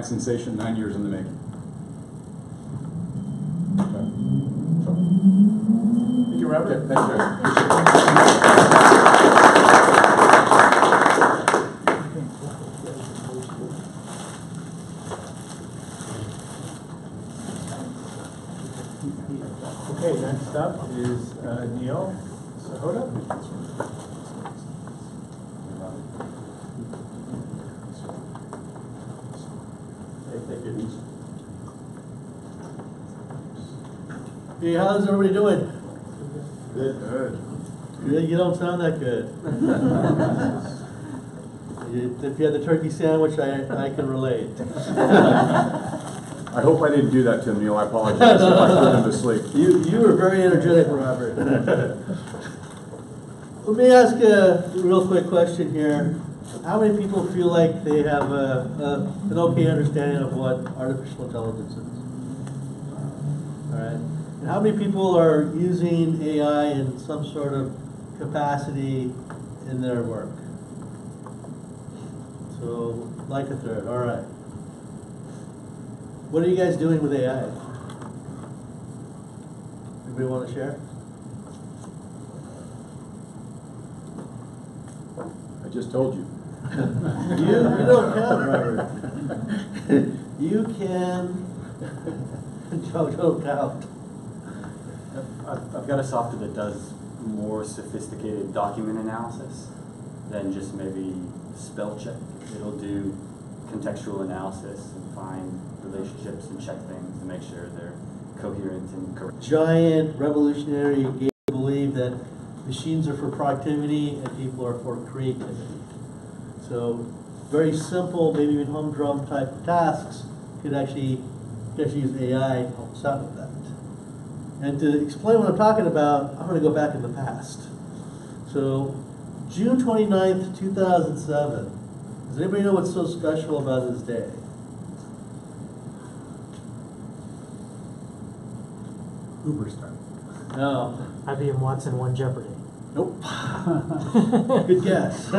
Sensation, 9 years in the making. Thank you, Robert. Okay, thanks, guys. Okay, next up is Neil Sahota. Hey, how's everybody doing? Good. Good. Good, you don't sound that good. If you had the turkey sandwich, I can relate. I hope I didn't do that to him, Neil. I apologize if I put him to sleep. You were very energetic, Robert. Let me ask a real quick question here. How many people feel like they have an okay understanding of what artificial intelligence is? All right. And how many people are using AI in some sort of capacity in their work? So, like a third. All right. What are you guys doing with AI? Anybody want to share? I just told you. You don't count, Robert. You can. Joe don't count. I've got a software that does more sophisticated document analysis than just maybe spell check. It'll do contextual analysis and find relationships and check things to make sure they're coherent and correct. Giant revolutionary game to believe that machines are for productivity and people are for creativity. So very simple, maybe even humdrum type of tasks could actually use AI to help us out with that. And to explain what I'm talking about, I'm going to go back in the past. So June 29th, 2007. Does anybody know what's so special about this day? Uber started. No. IBM Watson won Jeopardy. Nope. Good guess.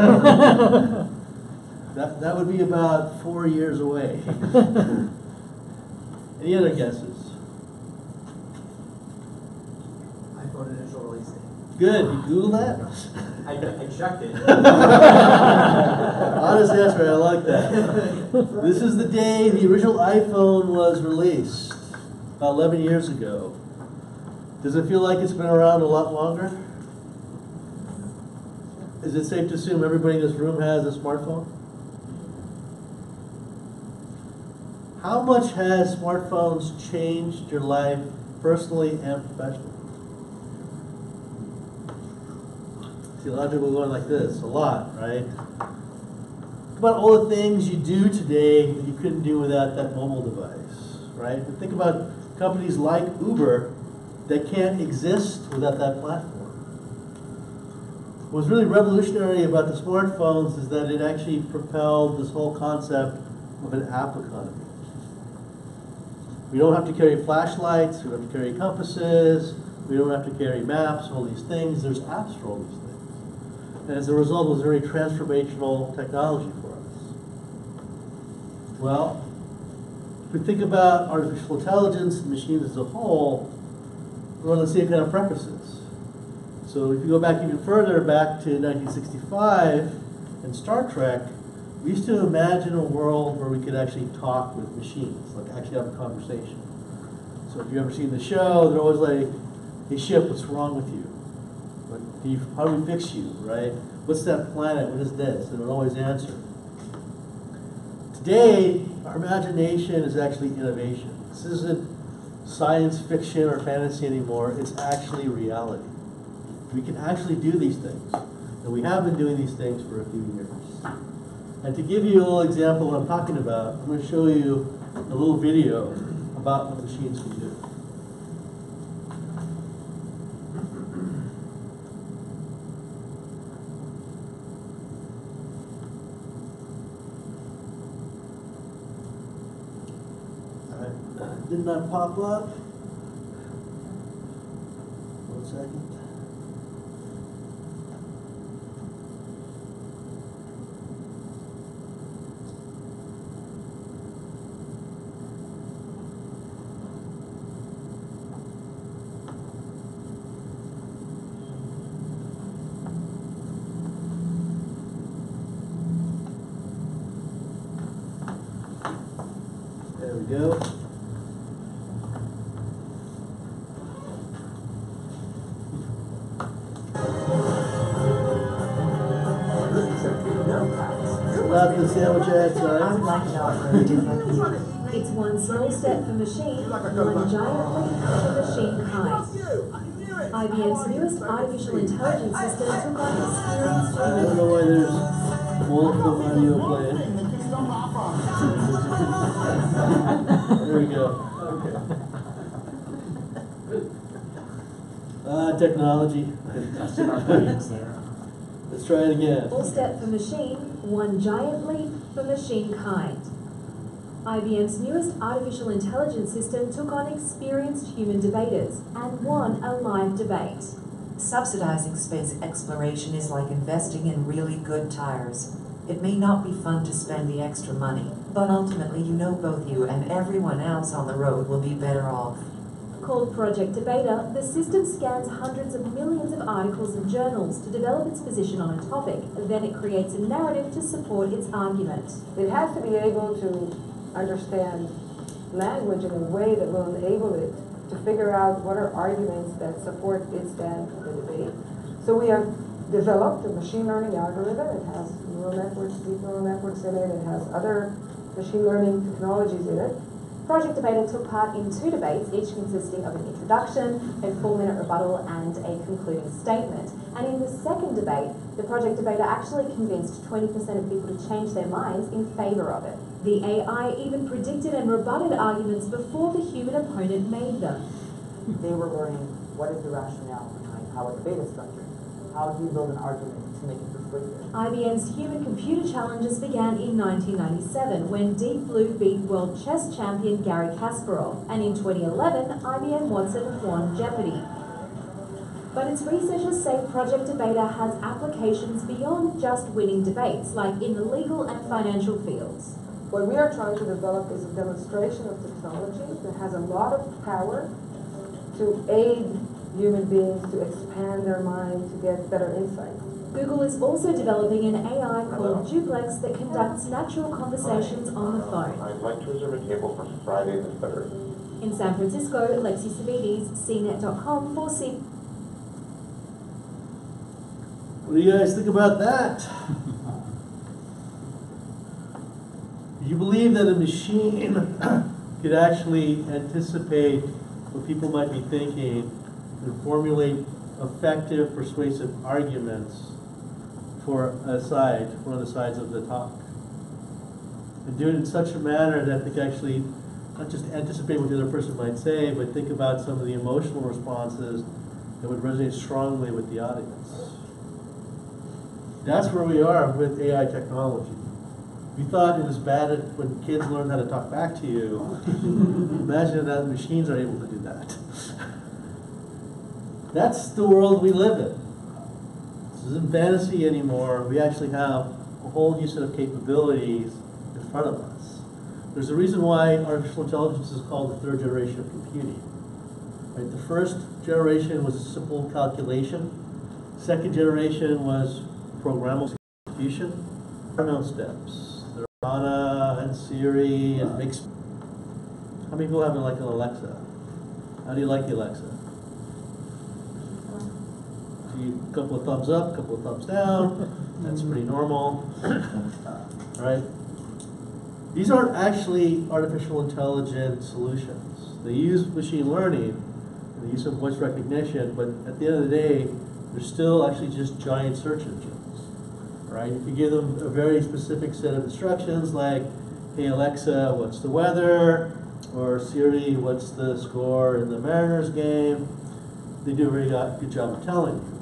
That would be about 4 years away. Any other guesses? iPhone initial release date. Good. You Googled that? I checked it. Honest answer. I like that. This is the day the original iPhone was released, about 11 years ago. Does it feel like it's been around a lot longer? Is it safe to assume everybody in this room has a smartphone? How much has smartphones changed your life personally and professionally? See, a lot of people going like this, a lot, right? Think about all the things you do today that you couldn't do without that mobile device, right? And think about companies like Uber that can't exist without that platform. What's really revolutionary about the smartphones is that it actually propelled this whole concept of an app economy. We don't have to carry flashlights, we don't have to carry compasses, we don't have to carry maps, all these things. There's apps for all these things. And as a result, it was very transformational technology for us. Well, if we think about artificial intelligence and machines as a whole, we're on the same kind of prefaces. So if you go back even further, back to 1965 and Star Trek, we used to imagine a world where we could actually talk with machines, like actually have a conversation. So if you've ever seen the show, they're always like, hey Ship, what's wrong with you? How do we fix you, right? What's that planet? What is this? And it would always answer. Today, our imagination is actually innovation. This isn't science fiction or fantasy anymore. It's actually reality. We can actually do these things. And we have been doing these things for a few years. And to give you a little example of what I'm talking about, I'm going to show you a little video about what machines can do. Did not pop up. 1 second. we go. About the sandwich ad, sorry. I would like to offer a different view. It's one small step for machine, one giant leap for machine-kind. IBM's newest artificial intelligence system took on experienced I don't know why there's multiple audio playing. There we go. Okay. Technology. Let's try it again. small step for machine, one giant leap for machine-kind. IBM's newest artificial intelligence system took on experienced human debaters and won a live debate. Subsidizing space exploration is like investing in really good tires. It may not be fun to spend the extra money, but ultimately you know both you and everyone else on the road will be better off. Called Project Debater, the system scans hundreds of millions of articles and journals to develop its position on a topic. Then it creates a narrative to support its argument. It has to be able to understand language in a way that will enable it to figure out what are arguments that support its stand for the debate. So we have developed a machine learning algorithm. It has neural networks, deep neural networks in it. It has other machine learning technologies in it. Project Debater took part in 2 debates, each consisting of an introduction, a 4-minute rebuttal, and a concluding statement. And in the second debate, the Project Debater actually convinced 20% of people to change their minds in favour of it. The AI even predicted and rebutted arguments before the human opponent made them. They were learning what is the rationale behind how a debate is structured. How do you build an argument to make it persuasive? IBM's Human Computer Challenges began in 1997 when Deep Blue beat world chess champion Garry Kasparov, and in 2011 IBM Watson won Jeopardy! But its researchers say Project Debater has applications beyond just winning debates, like in the legal and financial fields. What we are trying to develop is a demonstration of technology that has a lot of power to aid human beings to expand their mind, to get better insight. Google is also developing an AI called Duplex that conducts natural conversations on the phone. I'd like to reserve a table for Friday the 3rd. In San Francisco, Lexi Savides, CNET.com for C. What do you guys think about that? Do you believe that a machine could actually anticipate what people might be thinking and formulate effective, persuasive arguments for a side, one of the sides of the talk? And do it in such a manner that they can actually not just anticipate what the other person might say, but think about some of the emotional responses that would resonate strongly with the audience. That's where we are with AI technology. We thought it was bad when kids learn how to talk back to you. Imagine that machines are able to do that. That's the world we live in. This isn't fantasy anymore. We actually have a whole new set of capabilities in front of us. There's a reason why artificial intelligence is called the 3rd generation of computing. Right? The first generation was a simple calculation. Second generation was programmable execution. There are no steps. There are Anna and Siri and Mix. How many people have like an Alexa? How do you like the Alexa? A couple of thumbs up, a couple of thumbs down. That's pretty normal, right? These aren't actually artificial intelligence solutions. They use machine learning, they use some voice recognition, but at the end of the day, they're still actually just giant search engines, right? If you give them a very specific set of instructions like, hey Alexa, what's the weather? Or Siri, what's the score in the Mariners game? They do a very good job of telling you.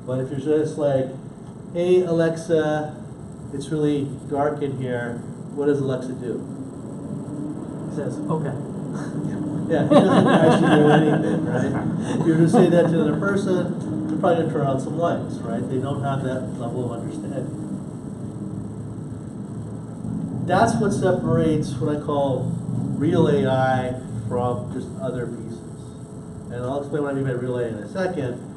But if you're just like, hey Alexa, it's really dark in here, what does Alexa do? It says, okay. Yeah, it doesn't actually do anything, right? If you were to say that to another person, they're probably gonna turn on some lights, right? They don't have that level of understanding. That's what separates what I call real AI from just other pieces. And I'll explain what I mean by real AI in a second.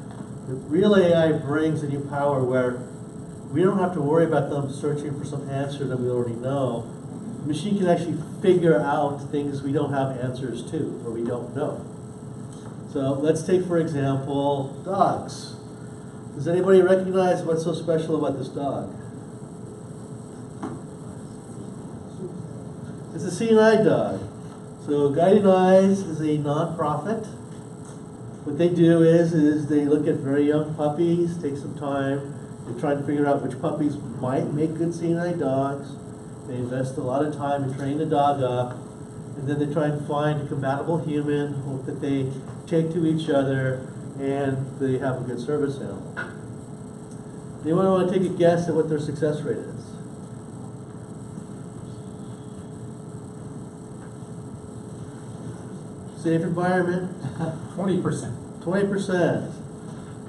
But real AI brings a new power where we don't have to worry about them searching for some answer that we already know. the machine can actually figure out things we don't have answers to, or we don't know. So let's take, for example, dogs. Does anybody recognize what's so special about this dog? It's a seeing eye dog. So Guiding Eyes is a nonprofit. What they do is they look at very young puppies, take some time, they try to figure out which puppies might make good seeing eye dogs. They invest a lot of time in training the dog up, and then they try and find a compatible human that they take to each other, and they have a good service animal. Anyone want to take a guess at what their success rate is? Safe environment? 20%. 20%.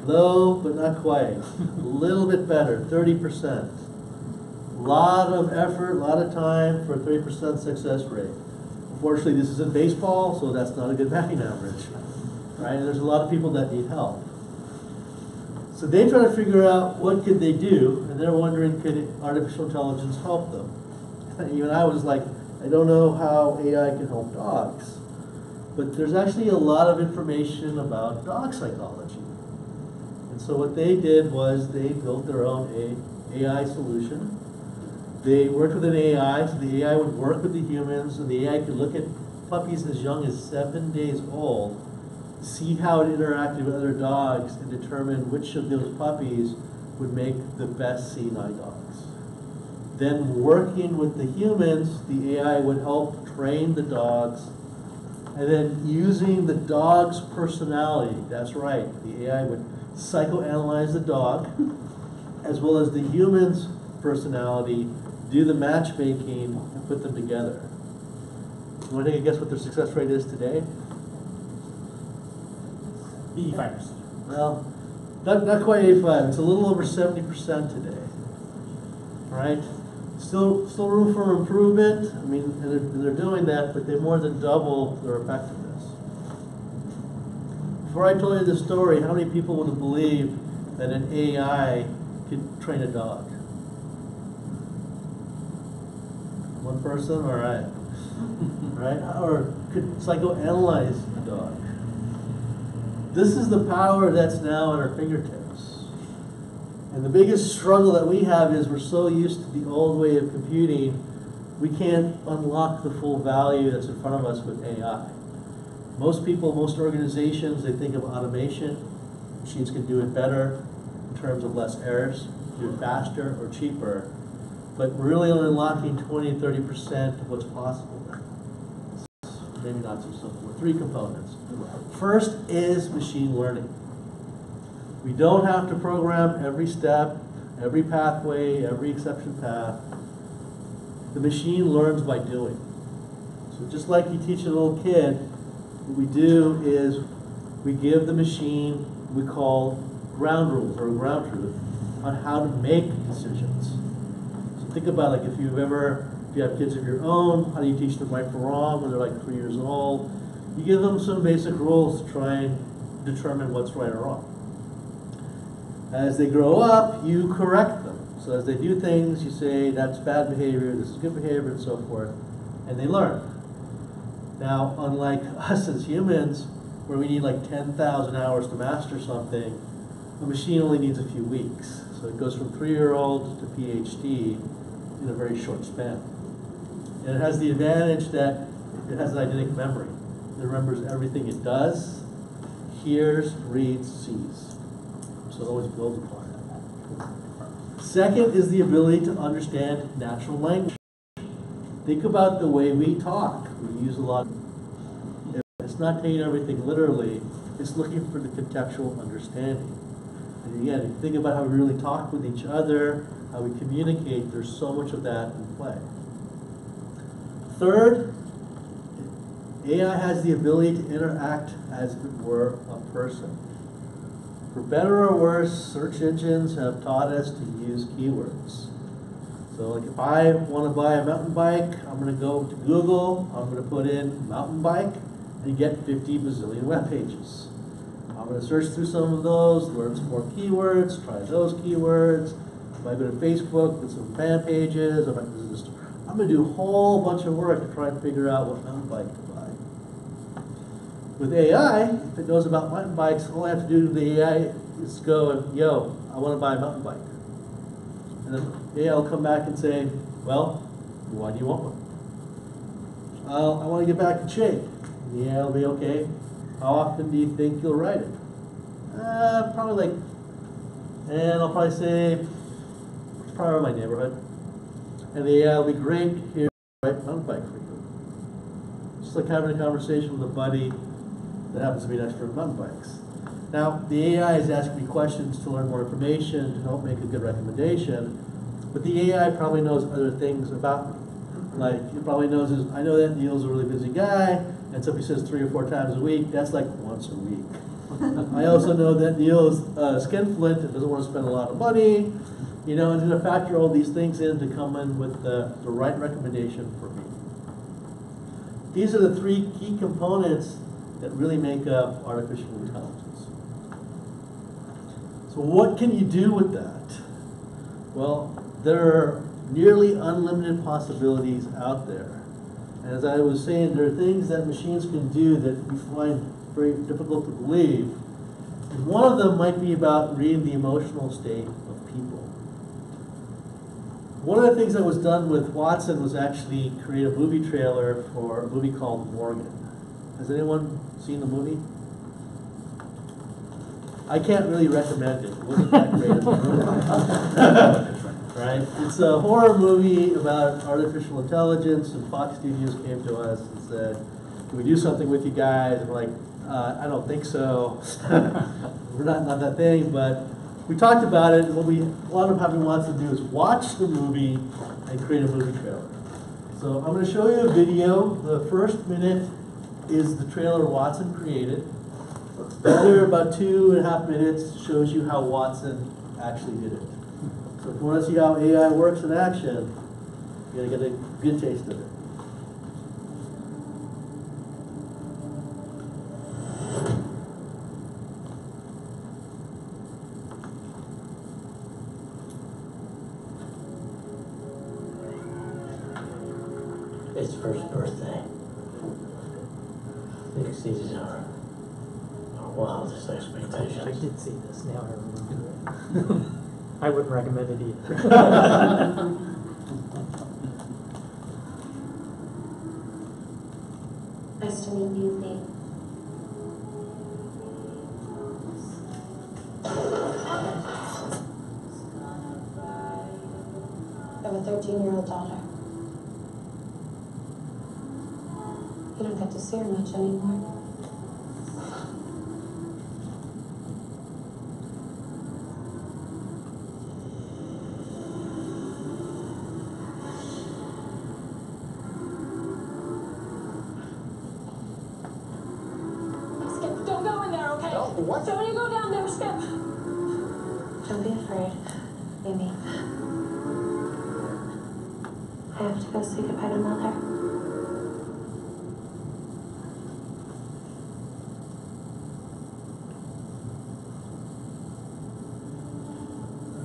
Low, but not quite. A little bit better, 30%. Lot of effort, a lot of time for a 30% success rate. Unfortunately, this isn't baseball, so that's not a good batting average. Right? And there's a lot of people that need help. So they try to figure out what could they do, and they're wondering, could artificial intelligence help them? Even I was like, I don't know how AI can help dogs. But there's actually a lot of information about dog psychology. And so what they did was they built their own AI solution. They worked with an AI, so the AI would work with the humans, and the AI could look at puppies as young as 7 days old, see how it interacted with other dogs, and determine which of those puppies would make the best seeing eye dogs. Then working with the humans, the AI would help train the dogs, and then using the dog's personality, that's right, the AI would psychoanalyze the dog, as well as the human's personality, do the matchmaking, and put them together. You want to take a guess what their success rate is today? 85%. Well, not quite 85. It's a little over 70% today. All right? Still room for improvement. I mean, and they're doing that, but they more than double their effectiveness. Before I told you this story, how many people would have believed that an AI could train a dog? One person? All right. Right? Or could psychoanalyze a dog. This is the power that's now at our fingertips. And the biggest struggle that we have is we're so used to the old way of computing, we can't unlock the full value that's in front of us with AI. Most people, most organizations, they think of automation. Machines can do it better in terms of less errors, do it faster or cheaper, but we're really only unlocking 20 to 30% of what's possible now. Maybe not so simple. Three components. First is machine learning. We don't have to program every step, every pathway, every exception path. The machine learns by doing. So just like you teach a little kid, what we do is we give the machine what we call ground rules or ground truth on how to make decisions. So think about like if you have kids of your own, how do you teach them right from wrong when they're like 3 years old? You give them some basic rules to try and determine what's right or wrong. As they grow up, you correct them. So as they do things, you say, that's bad behavior, this is good behavior, and so forth, and they learn. Now, unlike us as humans, where we need like 10,000 hours to master something, a machine only needs a few weeks. So it goes from 3-year-old to PhD in a very short span. And it has the advantage that it has an eidetic memory. It remembers everything it does, hears, reads, sees. So it always builds upon it. Second is the ability to understand natural language. Think about the way we talk. We use a lot. It's not taking everything literally. It's looking for the contextual understanding. And again, if you think about how we really talk with each other, how we communicate, there's so much of that in play. Third, AI has the ability to interact as if it were a person. For better or worse, search engines have taught us to use keywords. So like if I want to buy a mountain bike, I'm going to go to Google, I'm going to put in mountain bike, and get 50 bazillion web pages. I'm going to search through some of those, learn some more keywords, try those keywords. If I go to Facebook, get some fan pages, I'm gonna do a whole bunch of work to try and figure out what mountain bike to buy. With AI, if it knows about mountain bikes, all I have to do to the AI is go and, yo, I wanna buy a mountain bike. And then the AI will come back and say, well, why do you want one? I wanna get back in shape. And the AI will be, okay, how often do you think you'll ride it? Probably like, and I'll probably say, probably around my neighborhood. And the AI will be great, here's the right mountain bike for you. Just like having a conversation with a buddy that happens to be an expert in mountain bikes. Now, the AI is asking me questions to learn more information, to help make a good recommendation, but the AI probably knows other things about me. Like, it probably knows, I know that Neil's a really busy guy, and so if he says 3 or 4 times a week, that's like once a week. I also know that Neil is skinflint and doesn't want to spend a lot of money, you know, and going to factor all these things in to come in with the right recommendation for me. These are the 3 key components that really make up artificial intelligence. So what can you do with that? Well, there are nearly unlimited possibilities out there. And as I was saying, there are things that machines can do that we find very difficult to believe. And one of them might be about reading the emotional state of people. One of the things that was done with Watson was actually create a movie trailer for a movie called Morgan. Has anyone seen the movie? I can't really recommend it. It wasn't that great of a movie. Right? It's a horror movie about artificial intelligence, and Fox Studios came to us and said, can we do something with you guys? And we're like, I don't think so. We're not that thing, but we talked about it, and what we wound up having Watson do is watch the movie and create a movie trailer. So I'm going to show you a video. The first minute is the trailer Watson created. The other, about 2.5 minutes, shows you how Watson actually did it. So if you want to see how AI works in action, you're going to get a good taste of it. Its first birthday exceeded our wildest expectations. I did see this, now I remember it. I wouldn't recommend it either. Nice to meet you, Lee. I have a 13-year-old daughter. You don't get to see her much anymore. Skip, don't go in there, okay? No, what? Don't you go down there, Skip. Don't be afraid, Amy. I have to go say goodbye to Mother.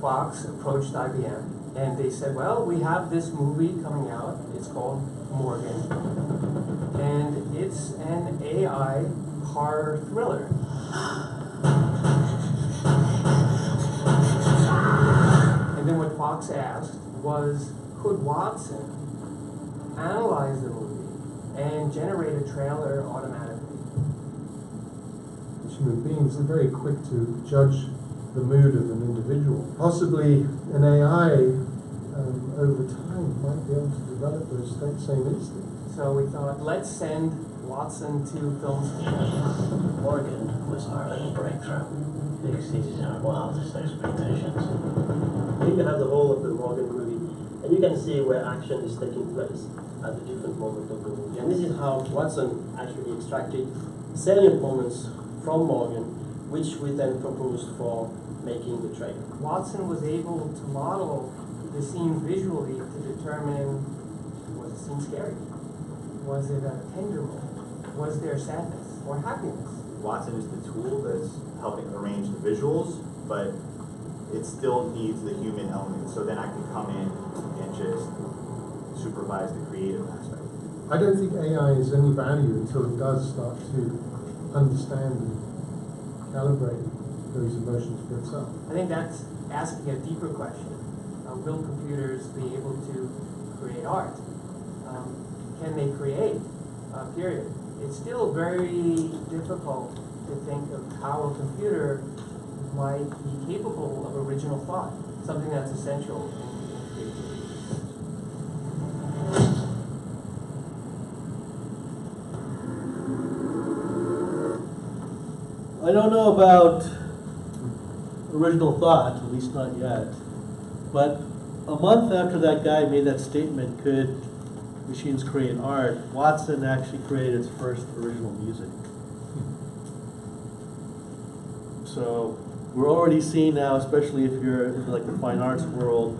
Fox approached IBM and they said, well, we have this movie coming out. It's called Morgan. And it's an AI horror thriller. And then what Fox asked was, could Watson analyze the movie and generate a trailer automatically? Human beings are very quick to judge the mood of an individual. Possibly an AI over time might be able to develop those same instincts. So we thought, let's send Watson to film school. Morgan was our little breakthrough. It exceeded our wildest expectations. Here you have the whole of the Morgan movie, and you can see where action is taking place at the different moments of the movie. And this is how Watson actually extracted salient moments from Morgan, which we then proposed for making the trailer. Watson was able to model the scene visually to determine, was the scene scary? Was it a tender moment? Was there sadness or happiness? Watson is the tool that's helping arrange the visuals, but it still needs the human element. So then I can come in and just supervise the creative aspect. I don't think AI is any value until it does start to understand and calibrate those emotions for itself. I think that's asking a deeper question. Will computers be able to create art? Can they create? Period. It's still very difficult to think of how a computer might be capable of original thought, something that's essential in creativity. I don't know about original thought, at least not yet. But a month after that guy made that statement, could machines create art, Watson actually created its first original music. So we're already seeing now, especially if you're in like the fine arts world,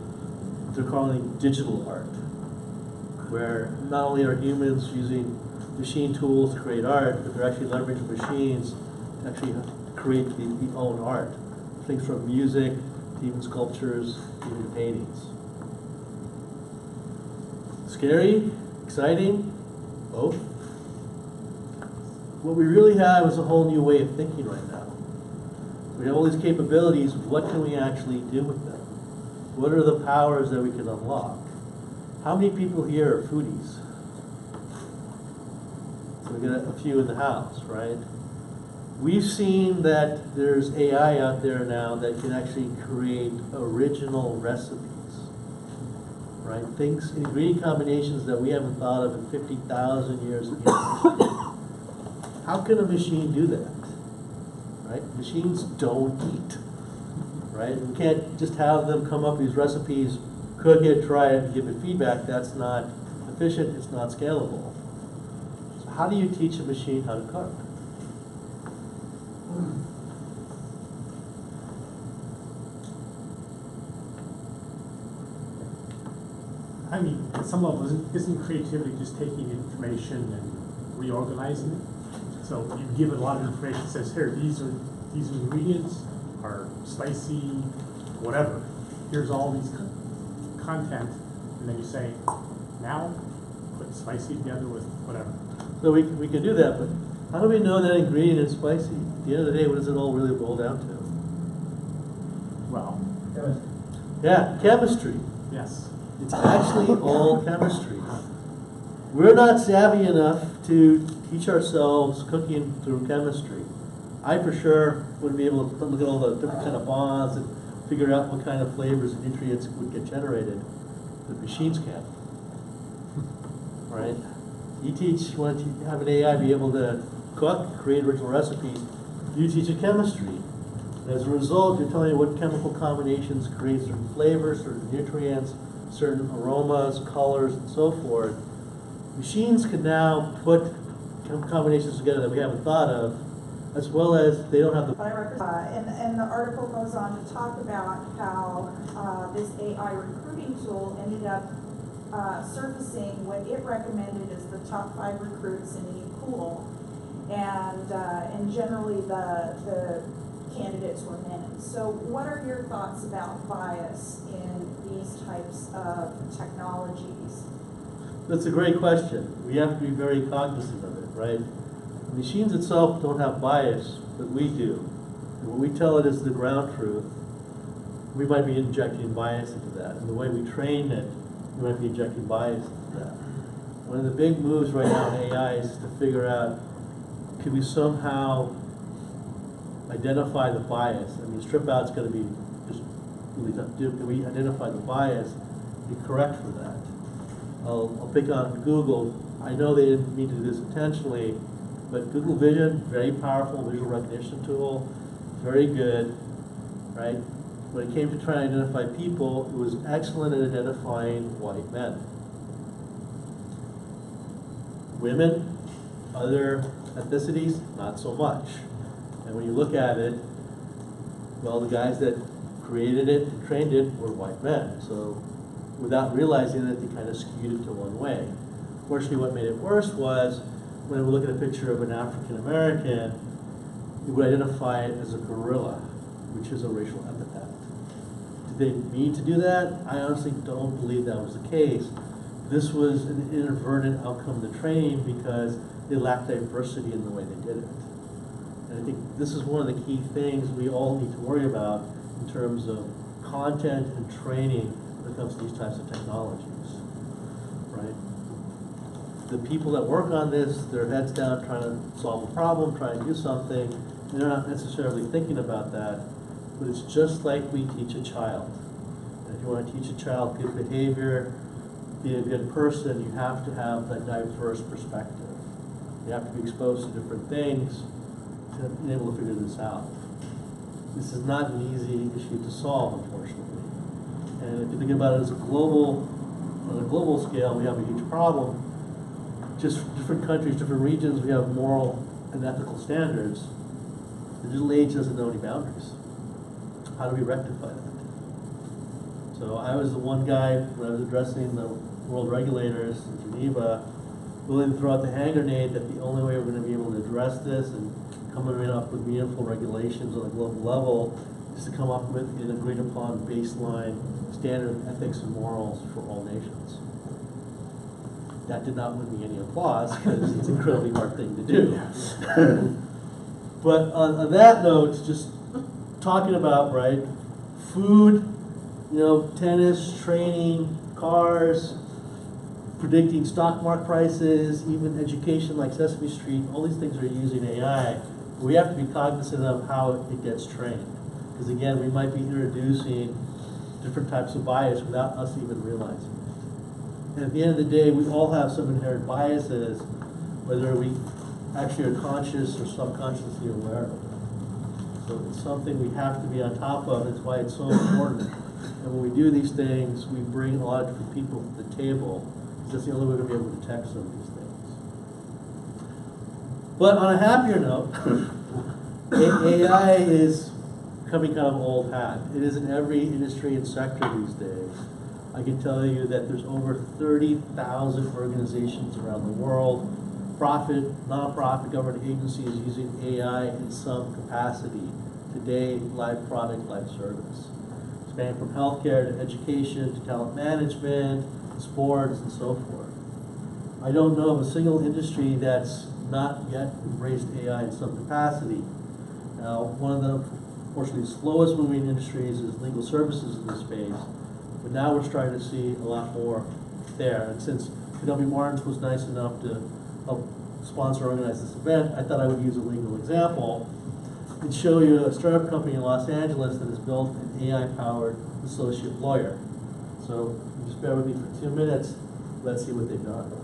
they're calling it digital art, where not only are humans using machine tools to create art, but they're actually leveraging machines to actually create the own art. Things from music, to even sculptures, even paintings. Scary, exciting, both. What we really have is a whole new way of thinking right now. We have all these capabilities, what can we actually do with them? What are the powers that we can unlock? How many people here are foodies? So we got a few in the house, right? We've seen that there's AI out there now that can actually create original recipes, right? Things, ingredient combinations that we haven't thought of in 50,000 years of human history. How can a machine do that, right? Machines don't eat, right? We can't just have them come up with these recipes, cook it, try it, and give it feedback. That's not efficient, it's not scalable. So how do you teach a machine how to cook? I mean, at some level, isn't creativity just taking information and reorganizing it? So you give it a lot of information that says, here, these ingredients are spicy, whatever. Here's all these content, and then you say, now put spicy together with whatever. So we can do that, but how do we know that ingredient is spicy? At the end of the day, what does it all really boil down to? Well, yeah, chemistry. yes. It's actually all chemistry. We're not savvy enough to teach ourselves cooking through chemistry. I for sure wouldn't be able to look at all the different kind of bonds and figure out what kind of flavors and nutrients would get generated. The machines can. Right? You want to have an AI be able to cook, create original recipes, you teach it chemistry. As a result, you're telling it what chemical combinations create certain flavors, certain nutrients, certain aromas, colors, and so forth. Machines can now put combinations together that we haven't thought of, as well as they don't have the... And the article goes on to talk about how this AI recruiting tool ended up surfacing what it recommended as the top 5 recruits in any pool. And generally the candidates were men. So what are your thoughts about bias in these types of technologies? That's a great question. We have to be very cognizant of it, right? The machines itself don't have bias, but we do. And when we tell it is the ground truth, we might be injecting bias into that. And the way we train it, we might be injecting bias into that. One of the big moves right now in AI is to figure out, could we somehow identify the bias? I mean, strip out's going to be just really tough to do. Can we identify the bias and correct for that? I'll pick on Google. I know they didn't mean to do this intentionally, but Google Vision, very powerful visual recognition tool, very good, right? When it came to trying to identify people, it was excellent at identifying white men. Women, other ethnicities, not so much. And when you look at it, well, the guys that created it and trained it were white men. So without realizing it, they kind of skewed it to one way. Fortunately, what made it worse was when we look at a picture of an African American, it would identify it as a gorilla, which is a racial epithet. Did they mean to do that? I honestly don't believe that was the case. this was an inadvertent outcome of the training because they lacked diversity in the way they did it. And I think this is one of the key things we all need to worry about in terms of content and training when it comes to these types of technologies, right? The people that work on this, their heads down trying to solve a problem, trying to do something, and they're not necessarily thinking about that, but it's just like we teach a child. And if you want to teach a child good behavior, be a good person, you have to have that diverse perspective. You have to be exposed to different things to be able to figure this out. This is not an easy issue to solve, unfortunately. And if you think about it as a global, on a global scale, we have a huge problem. Just different countries, different regions, we have moral and ethical standards. The digital age doesn't know any boundaries. How do we rectify that? So I was the one guy, when I was addressing the world regulators in Geneva, willing to throw out the hand grenade that the only way we're going to be able to address this and coming up with meaningful regulations on a global level is to come up with an agreed upon baseline standard of ethics and morals for all nations. That did not win me any applause because it's an incredibly hard thing to do. But on that note, just talking about, right, food, you know, tennis, training, cars, predicting stock market prices, even education like Sesame Street, all these things are using AI. We have to be cognizant of how it gets trained. Because again, we might be introducing different types of bias without us even realizing it. And at the end of the day, we all have some inherent biases, whether we actually are conscious or subconsciously aware of it. So it's something we have to be on top of. It's why it's so important. And when we do these things, we bring a lot of different people to the table. That's the only way we're going to be able to detect some of these things. But on a happier note, AI is becoming kind of old hat. It is in every industry and sector these days. I can tell you that there's over 30,000 organizations around the world, profit, nonprofit, government agencies using AI in some capacity today, live product, live service. Spanning from healthcare to education to talent management, sports, and so forth. I don't know of a single industry that's not yet embraced AI in some capacity. Now, one of the, unfortunately, slowest moving industries is legal services in this space, but now we're starting to see a lot more there. And since Knobbe Martens was nice enough to help sponsor and organize this event, I thought I would use a legal example and show you a startup company in Los Angeles that has built an AI-powered associate lawyer. So just bear with me for 2 minutes. Let's see what they've done.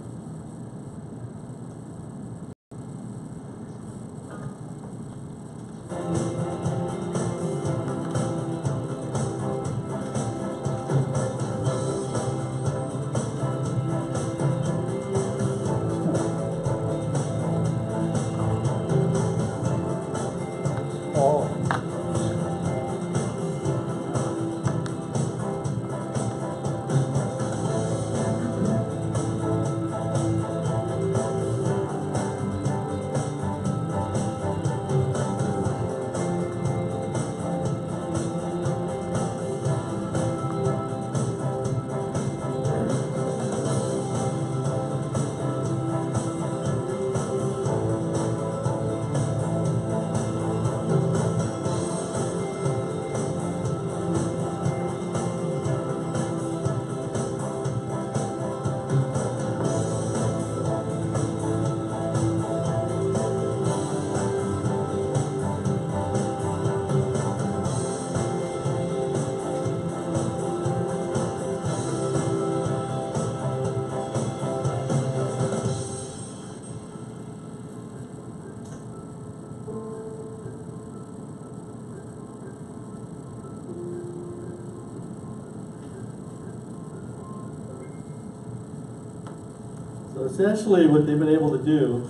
So essentially what they've been able to do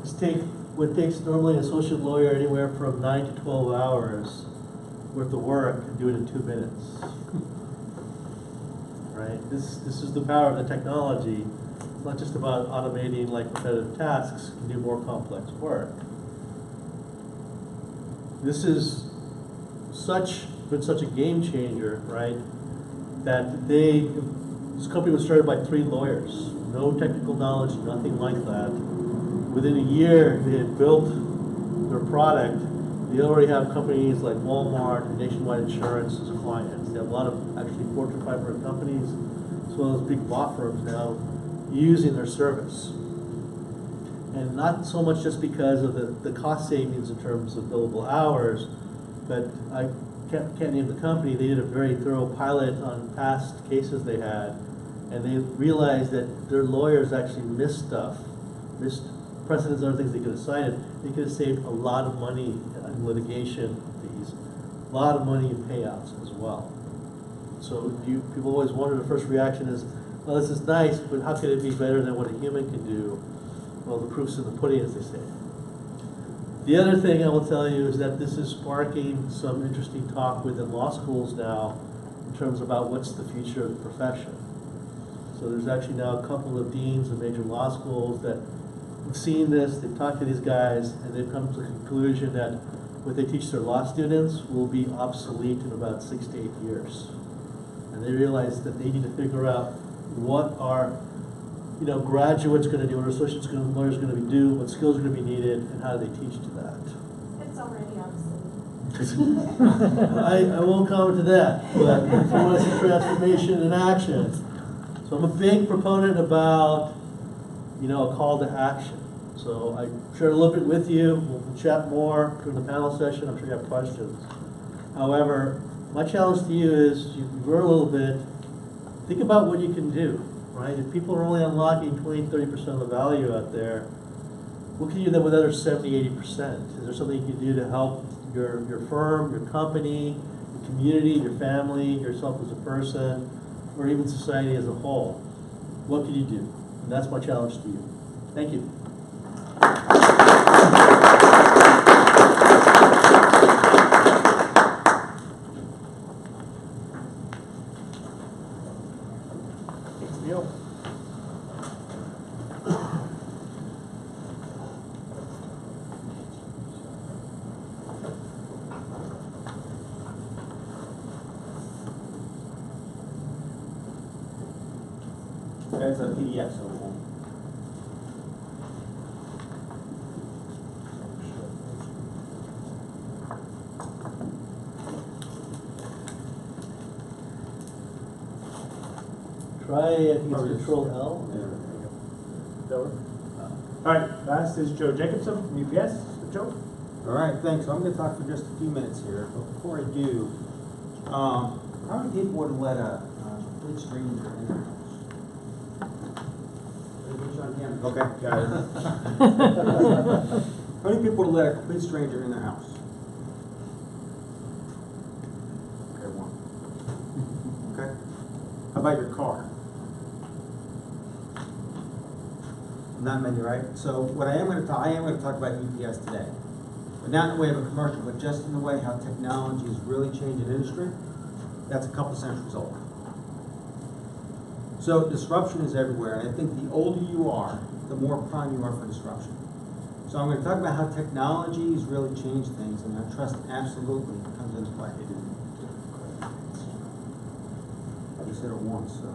is take what takes normally an associate lawyer anywhere from 9 to 12 hours worth of work and do it in 2 minutes. Right? This is the power of the technology. It's not just about automating like repetitive tasks, you can do more complex work. This is been such a game changer, right? That they This company was started by 3 lawyers, no technical knowledge, nothing like that. Within a year, they had built their product. They already have companies like Walmart and Nationwide Insurance as clients. They have a lot of actually Fortune 500 companies, as well as big law firms now using their service. And not so much just because of the cost savings in terms of billable hours, but I can't name the company. They did a very thorough pilot on past cases they had, and they realized that their lawyers actually missed stuff, missed precedents and other things they could have cited. They could have saved a lot of money in litigation fees, a lot of money in payouts as well. So people always wonder, the first reaction is, well, this is nice, but how could it be better than what a human can do? Well, the proof's in the pudding, as they say. The other thing I will tell you is that this is sparking some interesting talk within law schools now in terms about what's the future of the profession. So there's actually now a couple of deans of major law schools that have seen this, they've talked to these guys, and they've come to the conclusion that what they teach their law students will be obsolete in about 6 to 8 years. And they realize that they need to figure out what are graduates going to do, what are associates going to, lawyers going to do, what skills are going to be needed, and how do they teach to that. It's already obsolete. I won't comment to that, but if you want to see transformation in action. So I'm a big proponent about, a call to action. So I shared a little bit with you. We'll chat more during the panel session. I'm sure you have questions. However, my challenge to you is you grow a little bit. Think about what you can do, right? If people are only unlocking 20-30% of the value out there, what can you do then with other 70-80%? Is there something you can do to help your firm, your company, your community, your family, yourself as a person, or even society as a whole? What can you do? And that's my challenge to you. Thank you. Neil. That's a PDF, so Try, I think it's Control L. All right, last is Joe Jacobson from UPS. Joe? all right, thanks. So I'm going to talk for just a few minutes here. But before I do, how many people would let a complete stranger in their house? Okay, got it. How many people would let a complete stranger in their house? Okay, 1. Okay. How about your car? Not many, right? So what I am going to talk about UPS today, but not in the way of a commercial, but just in the way how technology is really changing industry. That's a couple centuries old. So disruption is everywhere, and I think the older you are, the more prime you are for disruption. So I'm going to talk about how technology has really changed things, and how trust absolutely comes into play. I just said it once, so.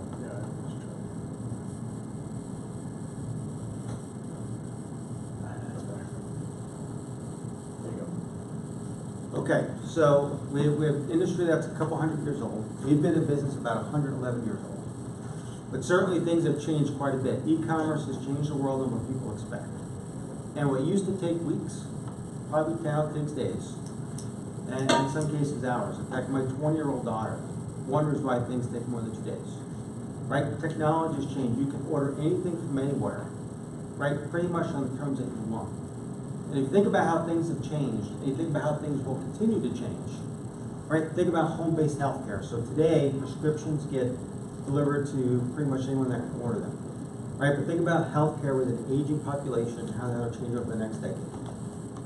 Okay, so we have industry that's a couple hundred years old. We've been in business about 111 years old. But certainly things have changed quite a bit. E-commerce has changed the world and what people expect. And what used to take weeks, probably now takes days. And in some cases hours. In fact, my 20-year-old daughter wonders why things take more than 2 days. Right? Technology has changed. You can order anything from anywhere. Right? Pretty much on the terms that you want. And if you think about how things have changed, and you think about how things will continue to change, right? Think about home-based healthcare. So today, prescriptions get delivered to pretty much anyone that can order them, right? But think about healthcare with an aging population, how that'll change over the next decade,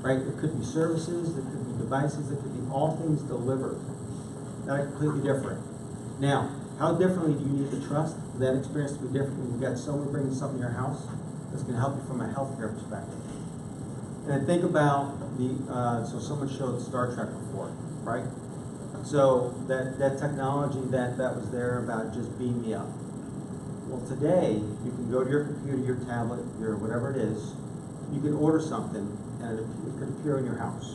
right? There could be services, there could be devices, there could be all things delivered that are completely different. Now, how differently do you need to trust for that experience to be different when you've got someone bringing something to your house that's going to help you from a healthcare perspective? And I think about so someone showed Star Trek before, right? So that technology that was there about just beam me up. Well, today, you can go to your computer, your tablet, your whatever it is, you can order something, and it could appear in your house.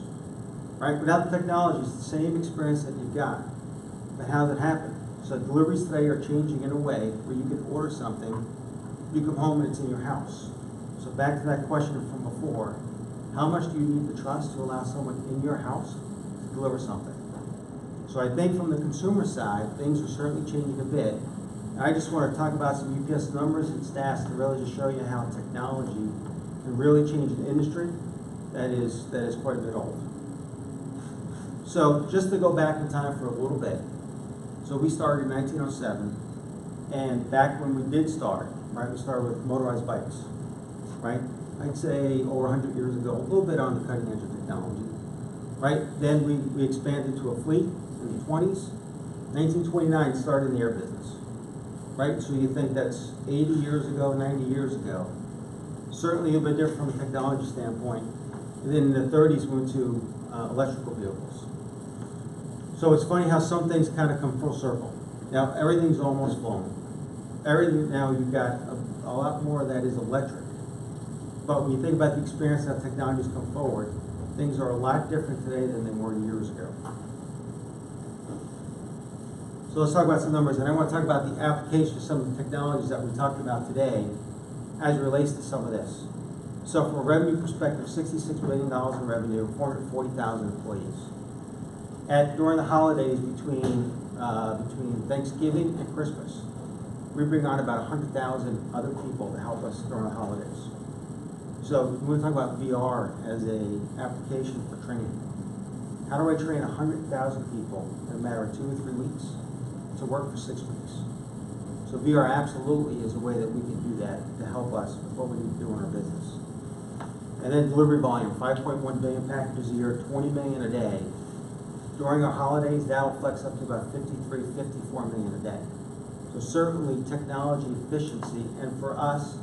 Right? Without the technology, it's the same experience that you've got. But how does it happen? So deliveries today are changing in a way where you can order something, you come home and it's in your house. So back to that question from before, how much do you need the trust to allow someone in your house to deliver something? So I think from the consumer side, things are certainly changing a bit. And I just want to talk about some UPS numbers and stats to really just show you how technology can really change an industry that is quite a bit old. So just to go back in time for a little bit. So we started in 1907, and back when we did start, right, we started with motorized bikes, right? I'd say over 100 years ago, a little bit on the cutting edge of technology, right? Then we expanded to a fleet in the 20s. 1929 started in the air business, right? So you think that's 80 years ago, 90 years ago. Certainly a bit different from a technology standpoint. And then in the 30s, we went to electrical vehicles. So it's funny how some things kind of come full circle. Now, everything's almost flown. Everything now, you've got a lot more of that is electric. But when you think about the experience that technology's come forward, things are a lot different today than they were years ago. So let's talk about some numbers, and I want to talk about the application of some of the technologies that we talked about today as it relates to some of this. So from a revenue perspective, $66 billion in revenue, 440,000 employees. During the holidays between Thanksgiving and Christmas, we bring on about 100,000 other people to help us during the holidays. So we're talking about VR as a application for training. How do I train 100,000 people in a matter of 2 or 3 weeks to work for 6 weeks? So VR absolutely is a way that we can do that to help us with what we need to do in our business. And then delivery volume, 5.1 billion packages a year, 20 million a day. During our holidays, that will flex up to about 53, 54 million a day. So certainly technology efficiency, and for us,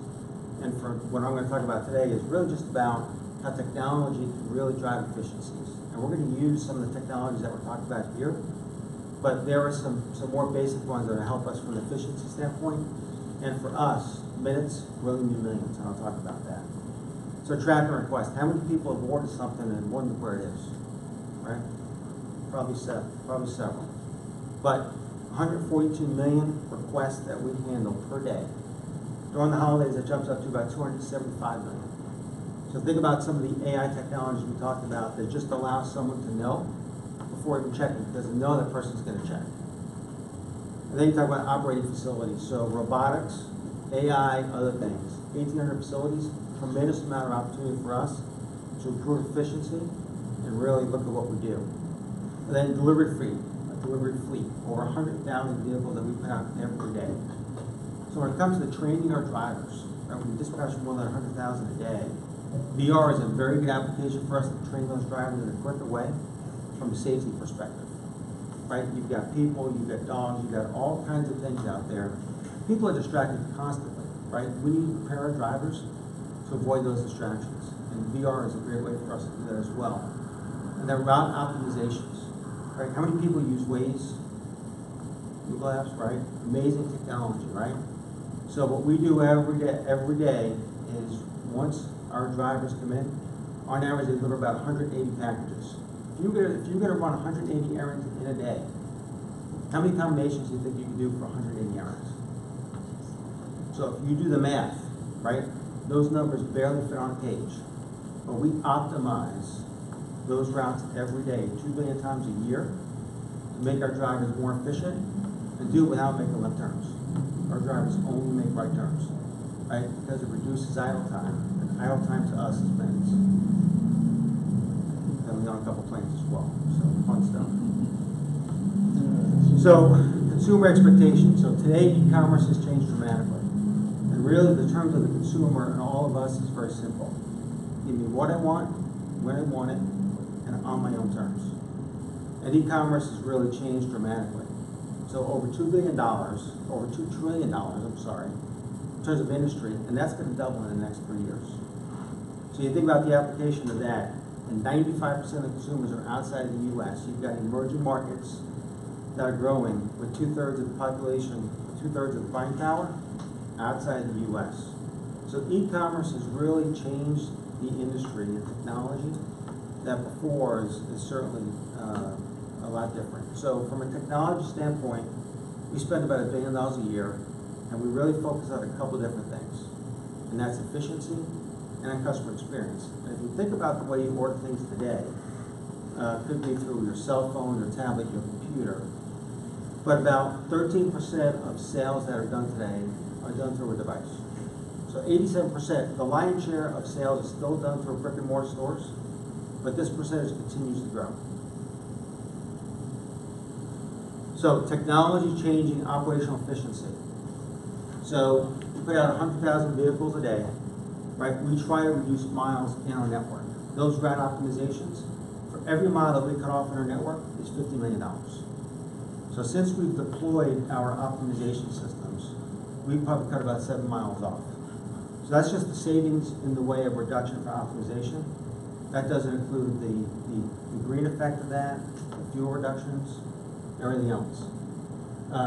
and for what I'm going to talk about today, is really just about how technology can really drive efficiencies. And we're going to use some of the technologies that we're talking about here, but there are some more basic ones that will help us from an efficiency standpoint. And for us, minutes really mean millions, and I'll talk about that. So track and request. How many people have ordered something and wondered where it is, right? Probably several. But 142 million requests that we handle per day. During the holidays, it jumps up to about 275 million. So think about some of the AI technologies we talked about that just allow someone to know before even checking, because they know that person's going to check. And then you talk about operating facilities. So robotics, AI, other things. 1,800 facilities, tremendous amount of opportunity for us to improve efficiency and really look at what we do. And then delivery fleet, over 100,000 vehicles that we put out every day. So when it comes to training our drivers, right, we dispatch more than 100,000 a day. VR is a very good application for us to train those drivers in a quicker way from a safety perspective. Right? You've got people, you've got dogs, you've got all kinds of things out there. People are distracted constantly, right? We need to prepare our drivers to avoid those distractions. And VR is a great way for us to do that as well. And then route optimizations. Right? How many people use Waze, Google Apps, right? Amazing technology, right? So what we do every day is once our drivers come in, on average they deliver about 180 packages. If you're going to run 180 errands in a day, how many combinations do you think you can do for 180 errands? So if you do the math, right, those numbers barely fit on a page. But we optimize those routes every day, 2 billion times a year, to make our drivers more efficient and do it without making left turns. Our drivers only make right turns, right? Because it reduces idle time, and idle time to us is minutes. And we've done a couple planes as well, so fun stuff. So, consumer expectations. So today, e-commerce has changed dramatically. And really, the terms of the consumer and all of us is very simple. Give me what I want, when I want it, and on my own terms. And e-commerce has really changed dramatically. So over $2 billion, over $2 trillion, I'm sorry, in terms of industry, and that's going to double in the next 3 years. So you think about the application of that, and 95% of the consumers are outside of the U.S. You've got emerging markets that are growing with 2/3 of the population, 2/3 of the buying power, outside the US. So e-commerce has really changed the industry and technology that before is certainly a lot different. So from a technology standpoint, we spend about $1 billion a year, and we really focus on a couple different things. And that's efficiency and on customer experience. And if you think about the way you order things today, could be through your cell phone, your tablet, your computer, but about 13% of sales that are done today are done through a device. So 87%, the lion's share of sales is still done through brick and mortar stores, but this percentage continues to grow. So technology changing operational efficiency. So we put out 100,000 vehicles a day, right? We try to reduce miles in our network. Those route optimizations, for every mile that we cut off in our network is $50 million. So since we've deployed our optimization systems, we've probably cut about 7 miles off. So that's just the savings in the way of reduction for optimization. That doesn't include the green effect of that, the fuel reductions, everything else.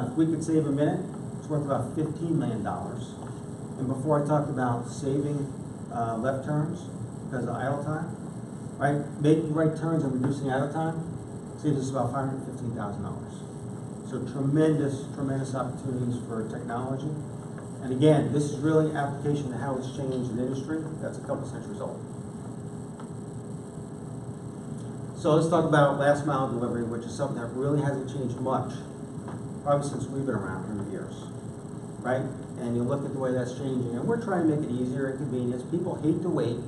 If we could save a minute, it's worth about $15 million. And before I talked about saving left turns because of idle time, right? Making right turns and reducing idle time saves us about $515,000. So tremendous opportunities for technology. And again, this is really an application to how it's changed in industry. That's a couple centuries old. So let's talk about last mile delivery, which is something that really hasn't changed much, probably since we've been around 100 years, right? And you look at the way that's changing, and we're trying to make it easier and convenient. People hate to wait,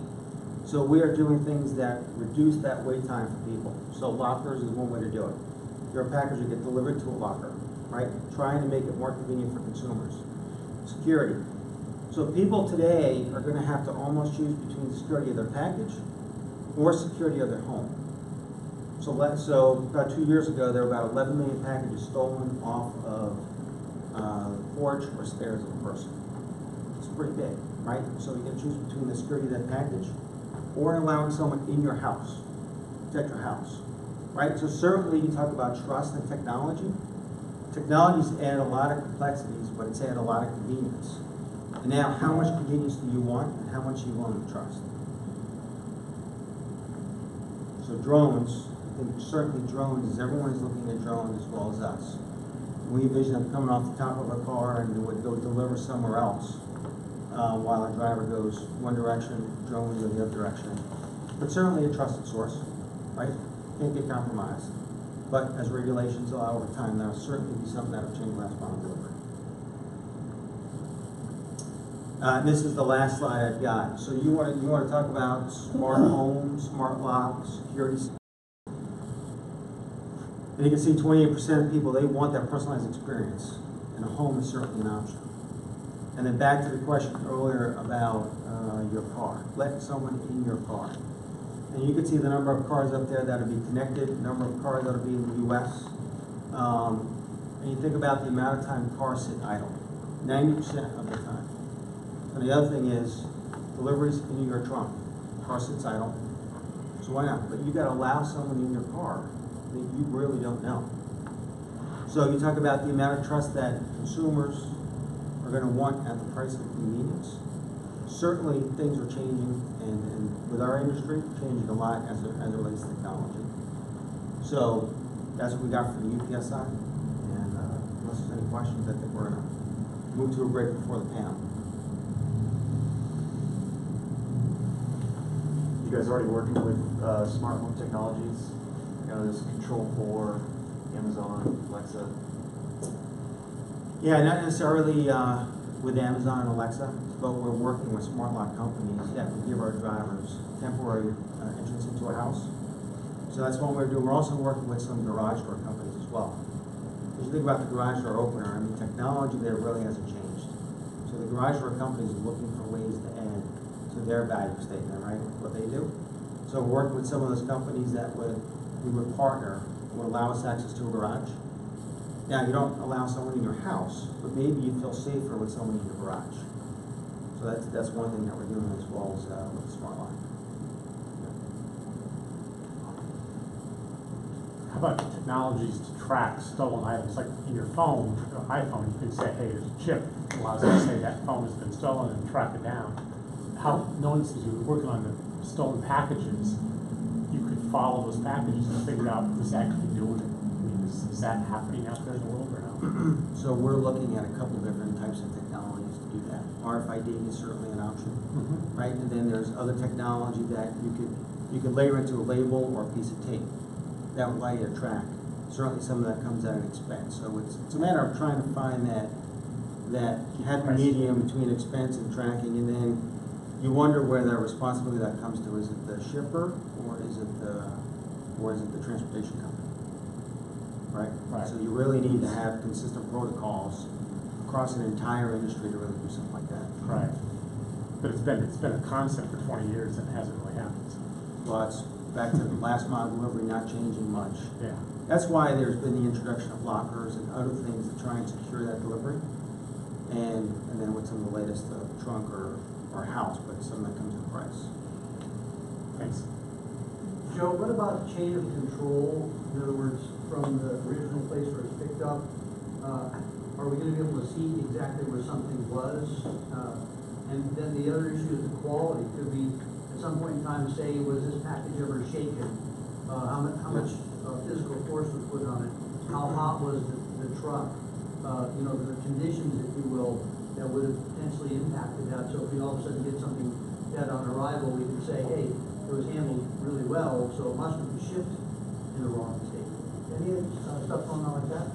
so we are doing things that reduce that wait time for people. So lockers is one way to do it. Your package will get delivered to a locker, right? Trying to make it more convenient for consumers. Security. So people today are going to have to almost choose between the security of their package or security of their home. So about 2 years ago, there were about 11 million packages stolen off of the porch or stairs of a person. It's pretty big, right? So you can choose between the security of that package or allowing someone in your house, protect your house, right? So certainly you talk about trust and technology. Technology's added a lot of complexities, but it's added a lot of convenience. And now, how much convenience do you want and how much are you willing to trust? So drones, I think certainly drones, everyone is looking at drones as well as us. We envision them coming off the top of a car and would go deliver somewhere else while a driver goes one direction, drone will go the other direction. But certainly a trusted source, right? Can't get compromised. But as regulations allow over time, that'll certainly be something that'll change last mile delivery. This is the last slide I've got. So you want to talk about smart homes, smart locks, security. And you can see 28% of people, they want that personalized experience. And a home is certainly an option. And then back to the question earlier about your car. Let someone in your car. And you can see the number of cars up there that will be connected, the number of cars that will be in the US. And you think about the amount of time cars sit idle, 90% of the time. And the other thing is, deliveries in your trunk, car sits idle. So why not? But you got to allow someone in your car that you really don't know. So you talk about the amount of trust that consumers are going to want at the price of convenience. Certainly things are changing, and with our industry, changing a lot as it relates to technology. So that's what we got from the UPS side. And unless there's any questions, I think we're going to move to a break before the panel. You guys already working with smart home technologies? You know, this Control4, Amazon, Alexa? Yeah, not necessarily with Amazon and Alexa, but we're working with smart lock companies that will give our drivers temporary entrance into a house. So that's what we're doing. We're also working with some garage door companies as well. As you think about the garage door opener, I mean, technology there really hasn't changed. So the garage door companies are looking for ways to add to their value statement, right? What they do. So we're working with some of those companies that we would partner, would allow us access to a garage. Now, you don't allow someone in your house, but maybe you feel safer with someone in your garage. So that's one thing that we're doing as well as with the smart lock. how about technologies to track stolen items, like in your phone, your iPhone, you can say, hey, there's a chip, that allows you to say that phone has been stolen and track it down. How, knowing since you were working on the stolen packages, you could follow those packages and figure out who's actually doing it. I mean, is that happening out there in the world or no? So we're looking at a couple different types of technologies to do that. RFID is certainly an option, right? And then there's other technology that you could layer into a label or a piece of tape that would allow you to track. Certainly some of that comes at an expense. So it's a matter of trying to find that happy medium between expense and tracking, and then you wonder where the responsibility that comes to. Is it the shipper or is it the transportation company? Right? So you really need to have consistent protocols across an entire industry to really do something like that. Right. But it's been a concept for 20 years and it hasn't really happened. So. Well, it's back to the last mile delivery, not changing much. Yeah. That's why there's been the introduction of lockers and other things to try and secure that delivery. And then with some of the latest trunk or house, but some that comes with a price. Thanks. Joe, what about chain of control? In other words, from the original place where it's picked up, are we going to be able to see exactly where something was? And then the other issue is the quality. Could we, at some point in time, say, was this package ever shaken? How much physical force was put on it? How hot was the truck? You know, the conditions, if you will, that would have potentially impacted that. So if we all of a sudden get something that on arrival, we could say, hey, it was handled really well, so it must have been shipped in the wrong state. Any stuff going on like that?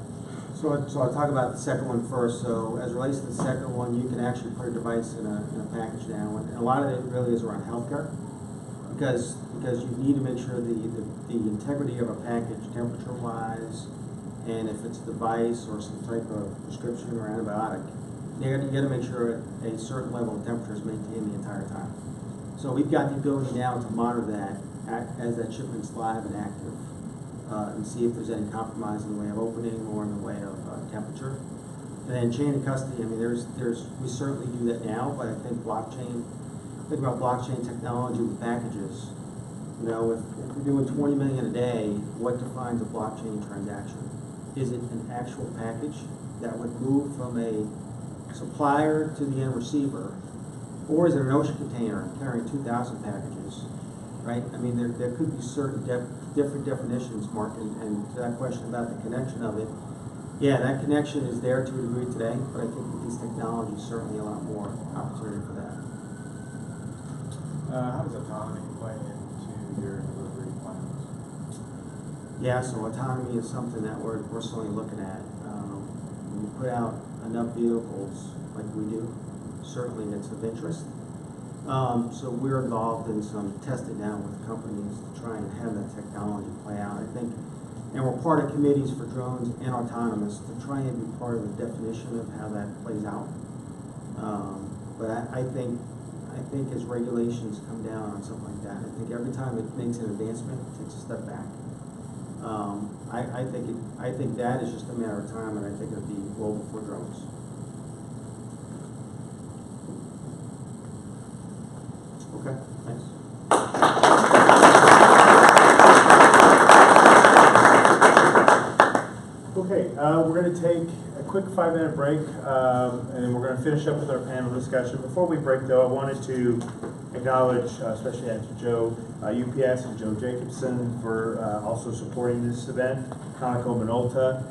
So I'll talk about the second one first. So as it relates to the second one, you can actually put a device in a package now, and a lot of it really is around healthcare, because you need to make sure the integrity of a package, temperature-wise, and if it's a device or some type of prescription or antibiotic, you got to make sure a certain level of temperature is maintained the entire time. So we've got the ability now to monitor that as that shipment's live and active, and see if there's any compromise in the way of opening or in the way of temperature. And then chain of custody, I mean, we certainly do that now, but I think think about blockchain technology with packages. You know, if we're doing 20 million a day, what defines a blockchain transaction? Is it an actual package that would move from a supplier to the end receiver, or is it an ocean container carrying 2,000 packages, right? I mean, there could be certain different definitions, Mark, and to that question about the connection of it, yeah, that connection is there to a degree today, but I think with these technologies, certainly a lot more opportunity for that. How does autonomy play into your delivery plans? Yeah, so autonomy is something that we're certainly looking at. When you put out enough vehicles like we do, certainly it's of interest. So we're involved in some testing now with companies to try and have that technology play out. I think, and we're part of committees for drones and autonomous to try and be part of the definition of how that plays out. But I think as regulations come down on something like that, I think every time it makes an advancement, it takes a step back. I think that is just a matter of time, and I think it'll be well before drones. Okay, thanks. Okay, we're going to take a quick 5-minute break, and then we're going to finish up with our panel discussion. Before we break, though, I wanted to acknowledge, especially to Joe UPS and Joe Jacobson for also supporting this event, Conoco Minolta,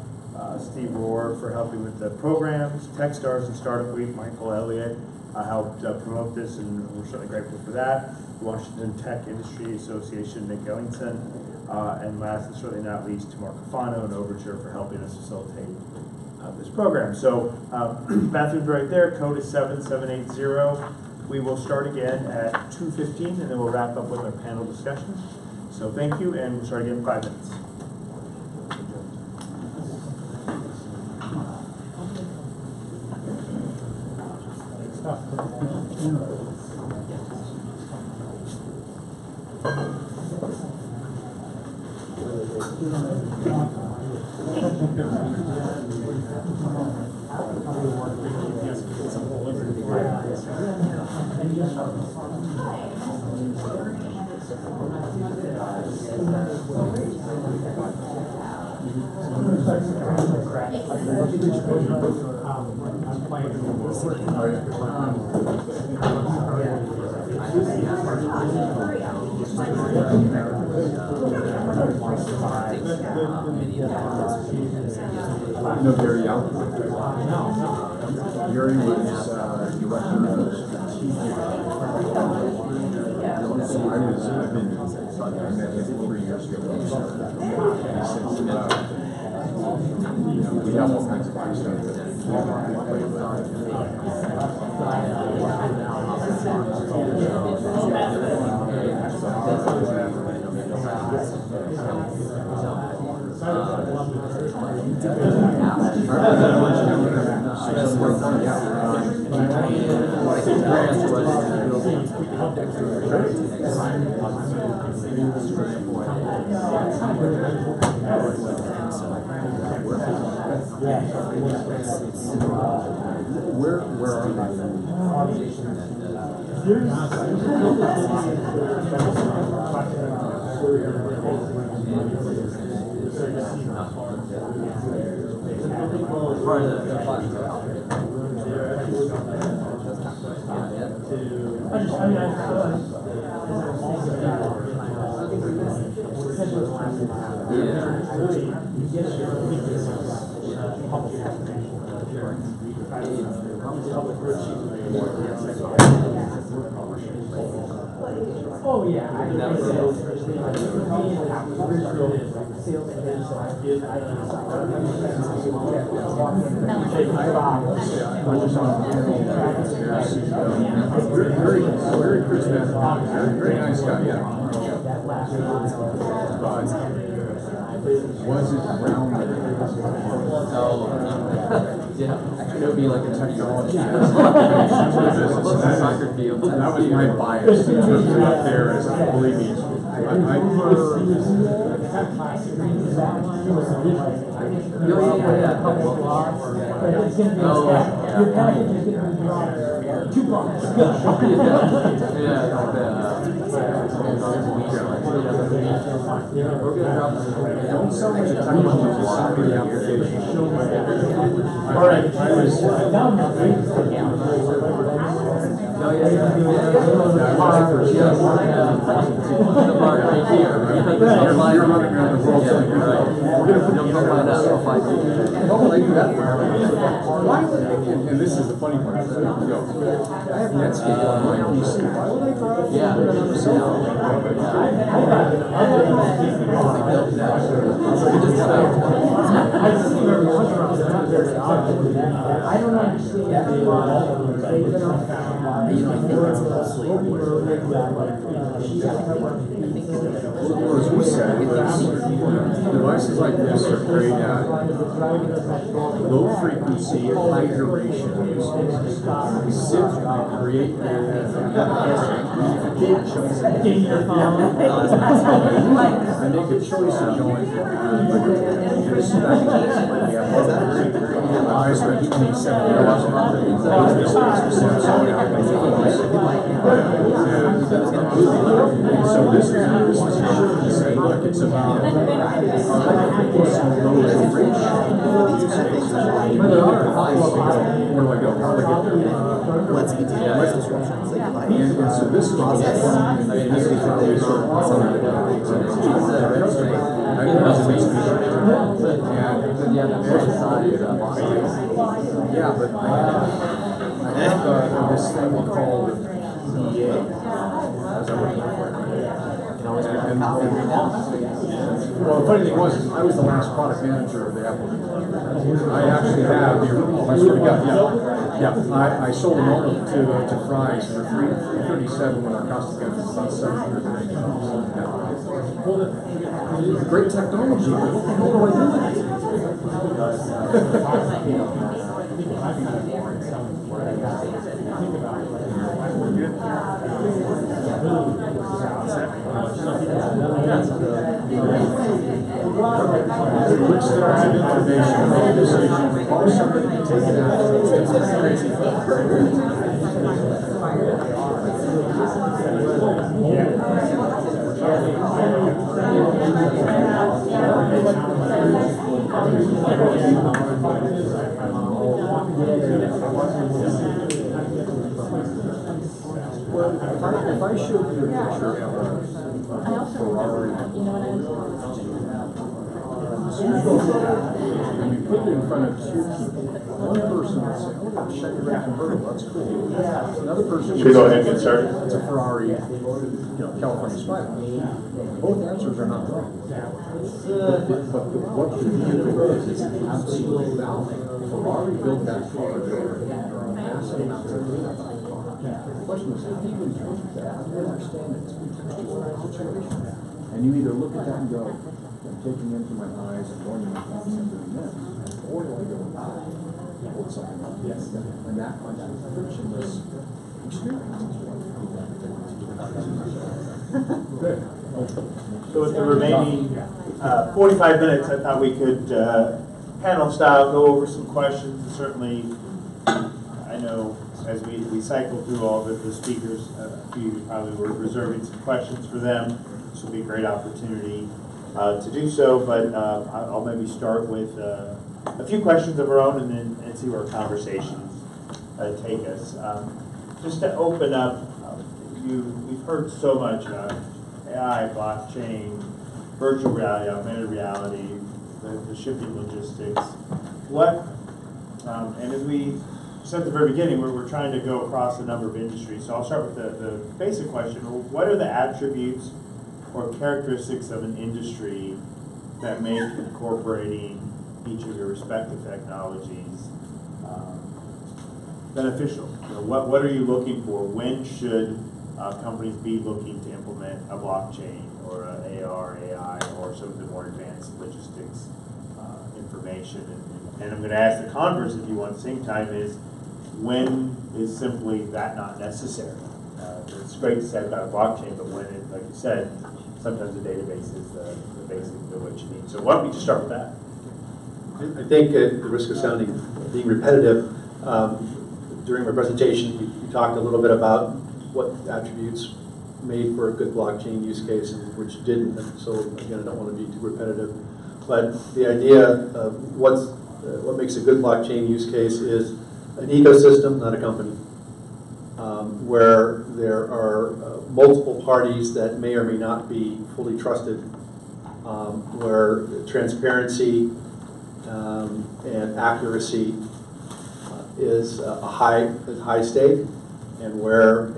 Steve Rohr for helping with the programs, Techstars and Startup Week, Michael Elliott helped promote this, and we're certainly grateful for that. Washington Tech Industry Association, Nick Ellingson, and last and certainly not least, to Mark Cofano and Oviture for helping us facilitate this program. So bathroom's right there, code is 7780. We will start again at 2:15, and then we'll wrap up with our panel discussion. So thank you, and we'll start again in 5 minutes. No, Gary Young. Gary was director of strategic. I met him 3 years ago. And he said, we have all kinds of stuff that we play with. Where are they? Oh, yeah. Very charismatic, very nice guy, yeah. Was it around the yeah, it would be like a technology. That was my bias in terms of up there, as believe me. And this is the funny part. I have Netscape on my PC. Why would I drive? Yeah. I don't understand. Well, as we said, devices like this are great at low frequency, high duration uses. We sit and create I make a choice of going I spent 27 years so this is a shift to say, look, it's about low let's continue with disruptions. And so this is all this is how we sort of yeah, but I have this thing called EA. Well, the funny thing was, I was the last product manager of the Apple. I actually have the I sort of got, yeah. I sold them all to Fry's for $337 when our cost of goods was about $700. Great technology, but what the hell do I do with it? Quick steps of information, make a decision, call somebody, take it out. It's crazy. I showed you a picture of a Ferrari, and you put it in front of two people, one person would say, oh, that's Chevy convertible, that's cool. Another person Should we go ahead and get started? It's a Ferrari, California Spider. Both answers are not wrong. But what the vehicle is absolutely valid. Ferrari built that car, there are massive amounts of data. The question is, how do you interpret that? How do you understand its contextual situation? And you either look at that and go, I'm taking into my eyes and going to my thoughts and doing this, or do I go, hold something up? Yes. And that frictionless experience is what Good. So with the remaining 45 minutes, I thought we could, panel style, go over some questions. And certainly, I know as we cycle through all of the speakers, a few of you probably were reserving some questions for them. This will be a great opportunity to do so, but I'll maybe start with a few questions of our own and see where conversations take us. Just to open up, we've heard so much about AI, blockchain, virtual reality, augmented reality, the shipping logistics. What, and as we said at the very beginning, we're trying to go across a number of industries. So I'll start with the basic question. What are the attributes or characteristics of an industry that make incorporating each of your respective technologies beneficial? What are you looking for? When should companies be looking to implement a blockchain or an AR, AI, or some of the more advanced logistics information? And I'm going to ask the converse, if you want, at the same time, is when is simply that not necessary? It's great to say about a blockchain, but when it, like you said, sometimes the database is the basic of what you need. So why don't we just start with that? I think at the risk of being repetitive, during my presentation, you talked a little bit about what attributes made for a good blockchain use case and which didn't. And so again, I don't want to be too repetitive, but the idea of what makes a good blockchain use case is an ecosystem, not a company, where there are multiple parties that may or may not be fully trusted, where transparency and accuracy is a high stake, and where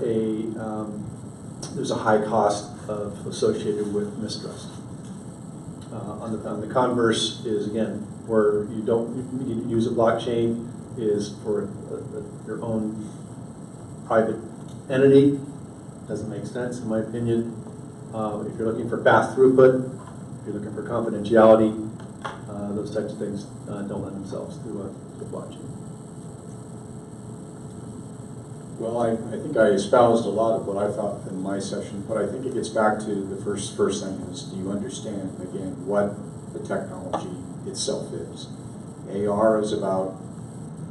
there's a high cost associated with mistrust. On the converse is, again, where you don't need to use a blockchain is for your own private entity. Doesn't make sense, in my opinion. If you're looking for fast throughput, if you're looking for confidentiality, those types of things don't lend themselves to a blockchain. Well, I think I espoused a lot of what I thought in my session, but I think it gets back to the first thing is, do you understand, again, what the technology itself is? AR is about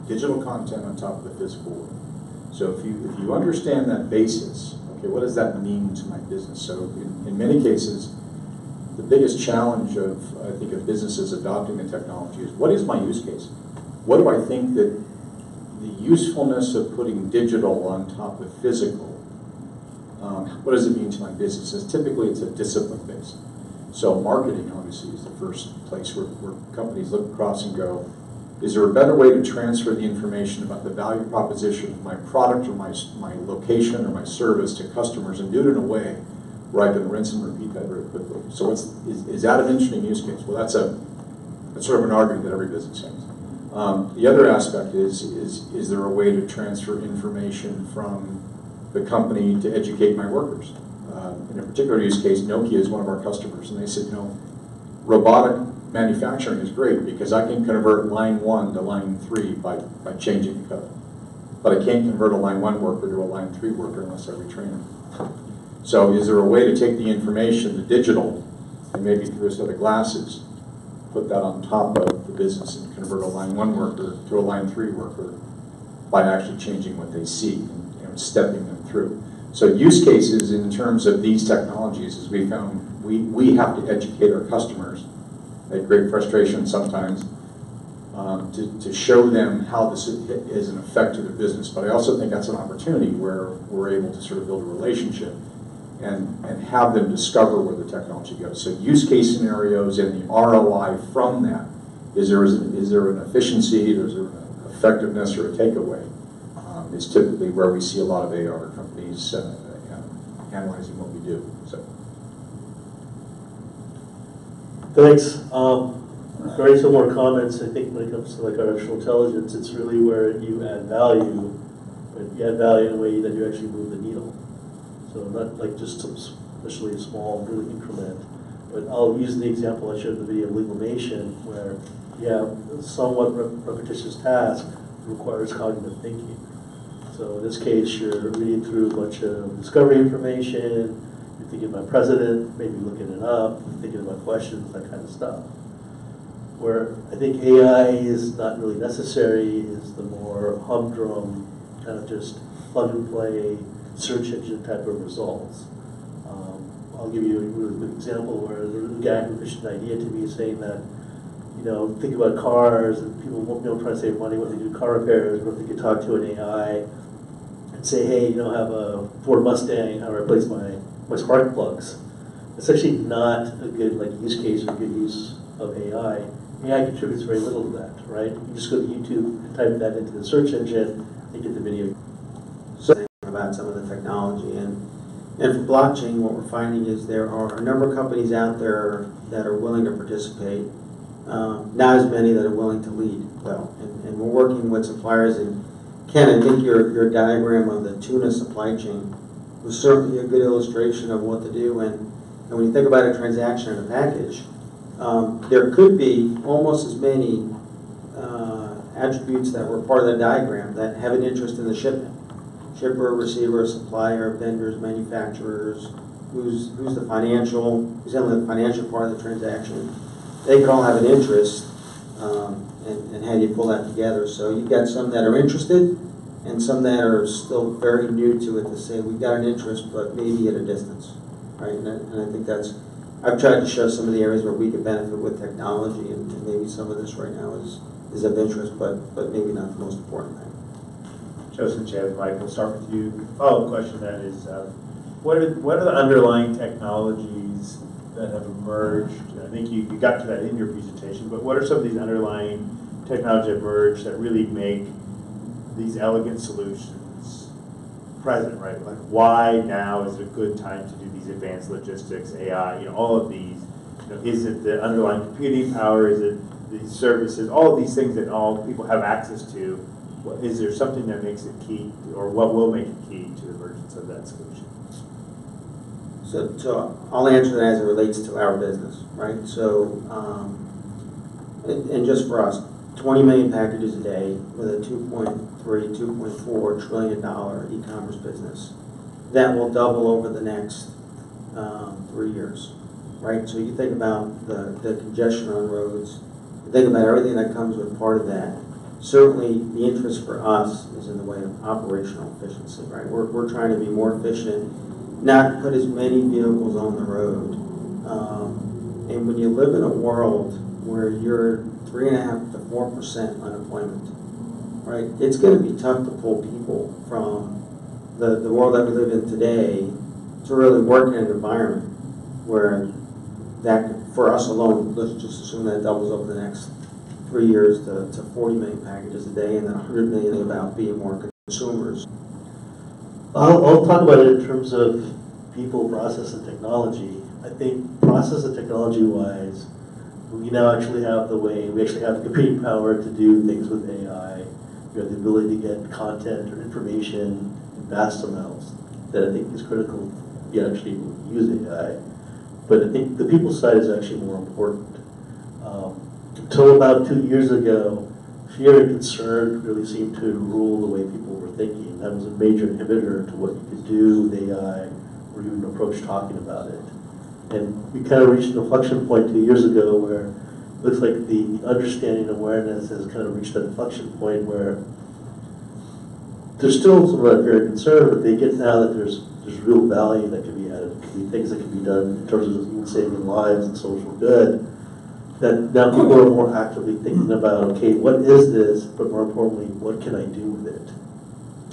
digital content on top of the physical world. So if you understand that basis, okay, what does that mean to my business? So in many cases, the biggest challenge of, I think, of businesses adopting the technology is, what is my use case? What do I think that the usefulness of putting digital on top of physical, what does it mean to my business? Typically, it's a discipline based. So marketing, obviously, is the first place where companies look across and go, is there a better way to transfer the information about the value proposition of my product or my location or my service to customers and do it in a way where I can rinse and repeat that very quickly? So is that an interesting use case? Well, that's sort of an argument that every business has. The other aspect is there a way to transfer information from the company to educate my workers? In a particular use case, Nokia is one of our customers, and they said, robotic manufacturing is great because I can convert line 1 to line 3 by changing the code. But I can't convert a line 1 worker to a line 3 worker unless I retrain them. So is there a way to take the information, the digital, and maybe through a set of glasses, put that on top of the business and convert a line 1 worker to a line 3 worker by actually changing what they see and stepping them through? So use cases in terms of these technologies, as we found, we have to educate our customers at great frustration sometimes to show them how this is an effect to their business. But I also think that's an opportunity where we're able to sort of build a relationship and have them discover where the technology goes. So use case scenarios and the ROI from that. Is there an efficiency, is there an effectiveness or a takeaway? Is typically where we see a lot of AR companies analyzing what we do. So. Thanks. Very similar comments. I think when it comes to like artificial intelligence, it's really where you add value, but you add value in a way that you actually move the needle. So not like just especially a small really increment. But I'll use the example I showed in the video of legal nation, where you have a somewhat repetitious task requires cognitive thinking. So in this case, you're reading through a bunch of discovery information, you're thinking about precedent, maybe looking it up, thinking about questions, that kind of stuff. Where I think AI is not really necessary is the more humdrum, kind of just plug and play search engine type of results. I'll give you a really quick example where the guy who pitched an idea to me is saying that, you know, think about cars and people won't be able to try to save money when they do car repairs, but if they could talk to an AI and say, hey, you know, I have a Ford Mustang, how do I replace my spark plugs? It's actually not a good like use case or good use of AI. AI contributes very little to that, right? You just go to YouTube and type that into the search engine and get the video. So about some of the technology and for blockchain, what we're finding is there are a number of companies out there that are willing to participate. Not as many that are willing to lead, though. And we're working with suppliers. And Ken, I think your diagram of the tuna supply chain was certainly a good illustration of what to do. And when you think about a transaction and a package, there could be almost as many attributes that were part of the diagram that have an interest in the shipment. Shipper, receiver, supplier, vendors, manufacturers, who's handling the financial part of the transaction. They can all have an interest, and how do you pull that together? So you've got some that are interested, and some that are still very new to it to say, we've got an interest, but maybe at a distance, right? And I think I've tried to show some of the areas where we could benefit with technology, and maybe some of this right now is of interest, but maybe not the most important thing. Joe, since you have Mike, we'll start with you. Follow-up question then is, what are the underlying technologies that have emerged? I think you got to that in your presentation, but what are some of these underlying technologies that emerged that really make these elegant solutions present, right? Like why now is it a good time to do these advanced logistics, AI, you know, all of these? You know, is it the underlying computing power? Is it these services? All of these things that all people have access to. Is there something that makes it key, or what will make it key to the emergence of that solution? So I'll answer that as it relates to our business, right? So, and just for us, 20 million packages a day with a $2.4 trillion e-commerce business. That will double over the next 3 years, right? So you think about the congestion on roads, you think about everything that comes with part of that. Certainly, the interest for us is in the way of operational efficiency, right? We're trying to be more efficient, not put as many vehicles on the road. And when you live in a world where you're 3.5% to 4% unemployment, right? It's going to be tough to pull people from the world that we live in today to really work in an environment where that, for us alone, let's just assume that doubles over the next 3 years to 40 million packages a day, and then 100 million about being more consumers. I'll talk about it in terms of people, process, and technology. I think process and technology-wise, we now actually have we actually have the computing power to do things with AI. We have the ability to get content or information in vast amounts that I think is critical if you actually use AI. But I think the people side is actually more important. Until about 2 years ago, fear and concern really seemed to rule the way people were thinking. That was a major inhibitor to what you could do with AI or even approach talking about it. And we kind of reached an inflection point 2 years ago where it looks like the understanding and awareness has kind of reached that inflection point where there's still some of that fear and concern, but they get now that there's real value that can be added. There can be things that can be done in terms of even saving lives and social good. That now people are more actively thinking about, okay, what is this, but more importantly, what can I do with it?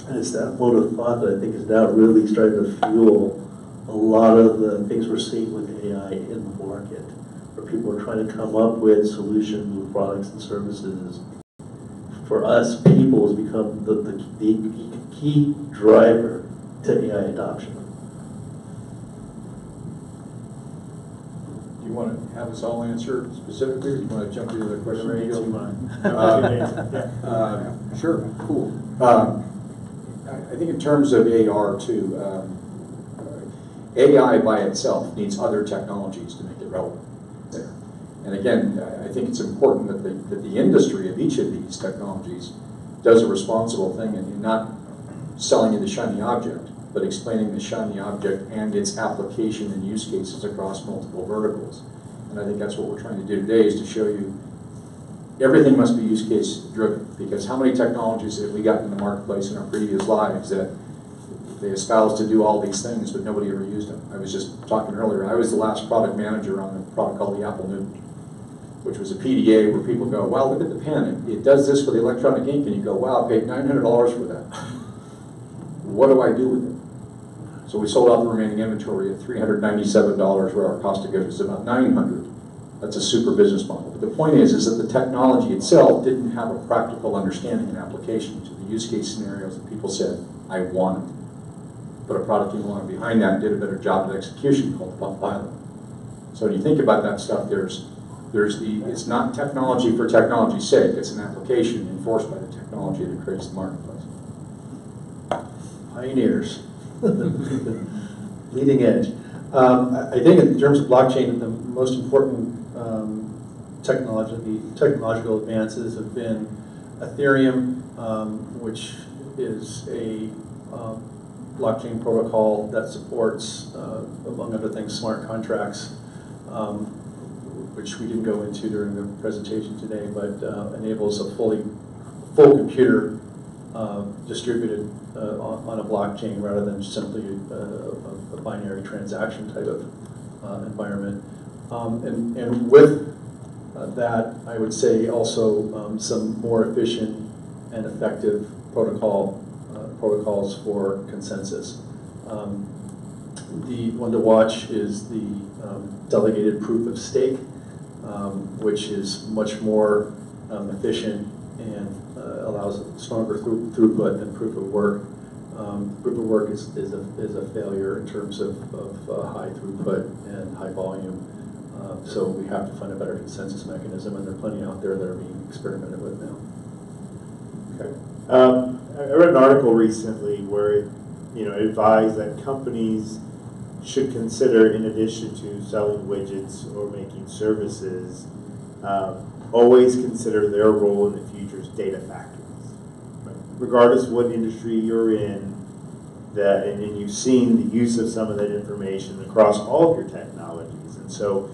And it's that mode of thought that I think is now really starting to fuel a a lot of the things we're seeing with AI in the market, where people are trying to come up with solutions with products and services. For us, people has become the key driver to AI adoption. Do you want to have us all answer specifically, or do you want to jump into the question? Sure, cool. I think in terms of AR too, AI by itself needs other technologies to make it relevant there. And again, I think it's important that the industry of each of these technologies does a responsible thing and not selling you the shiny object, but explaining the shiny object and its application and use cases across multiple verticals. And I think that's what we're trying to do today, is to show you everything must be use case driven, because how many technologies have we got in the marketplace in our previous lives that they espouse to do all these things, but nobody ever used them. I was just talking earlier, I was the last product manager on a product called the Apple Newton, which was a PDA where people go, wow, look at the pen, it does this for the electronic ink, and you go, wow, I paid $900 for that. What do I do with it? So we sold out the remaining inventory at $397, where our cost of goods was about $900. That's a super business model. But the point is that the technology itself didn't have a practical understanding and application to the use case scenarios that people said, I want it. But a product came along behind that and did a better job at execution, called the pilot. So when you think about that stuff, it's not technology for technology's sake, it's an application enforced by the technology that creates the marketplace. Pioneers. Leading edge. I think in terms of blockchain, the most important technological advances have been Ethereum, which is a blockchain protocol that supports, among other things, smart contracts, which we didn't go into during the presentation today, but enables a full computer distributed on a blockchain rather than simply a binary transaction type of environment. And with that, I would say also some more efficient and effective protocols for consensus. The one to watch is the delegated proof of stake, which is much more efficient and allows stronger throughput than proof of work. Proof of work is a failure in terms of high throughput and high volume. So we have to find a better consensus mechanism, and there are plenty out there that are being experimented with now. Okay. I read an article recently where it advised that companies should consider, in addition to selling widgets or making services, always consider their role in the future as data factories. Right? Regardless of what industry you're in, and you've seen the use of some of that information across all of your technologies. And so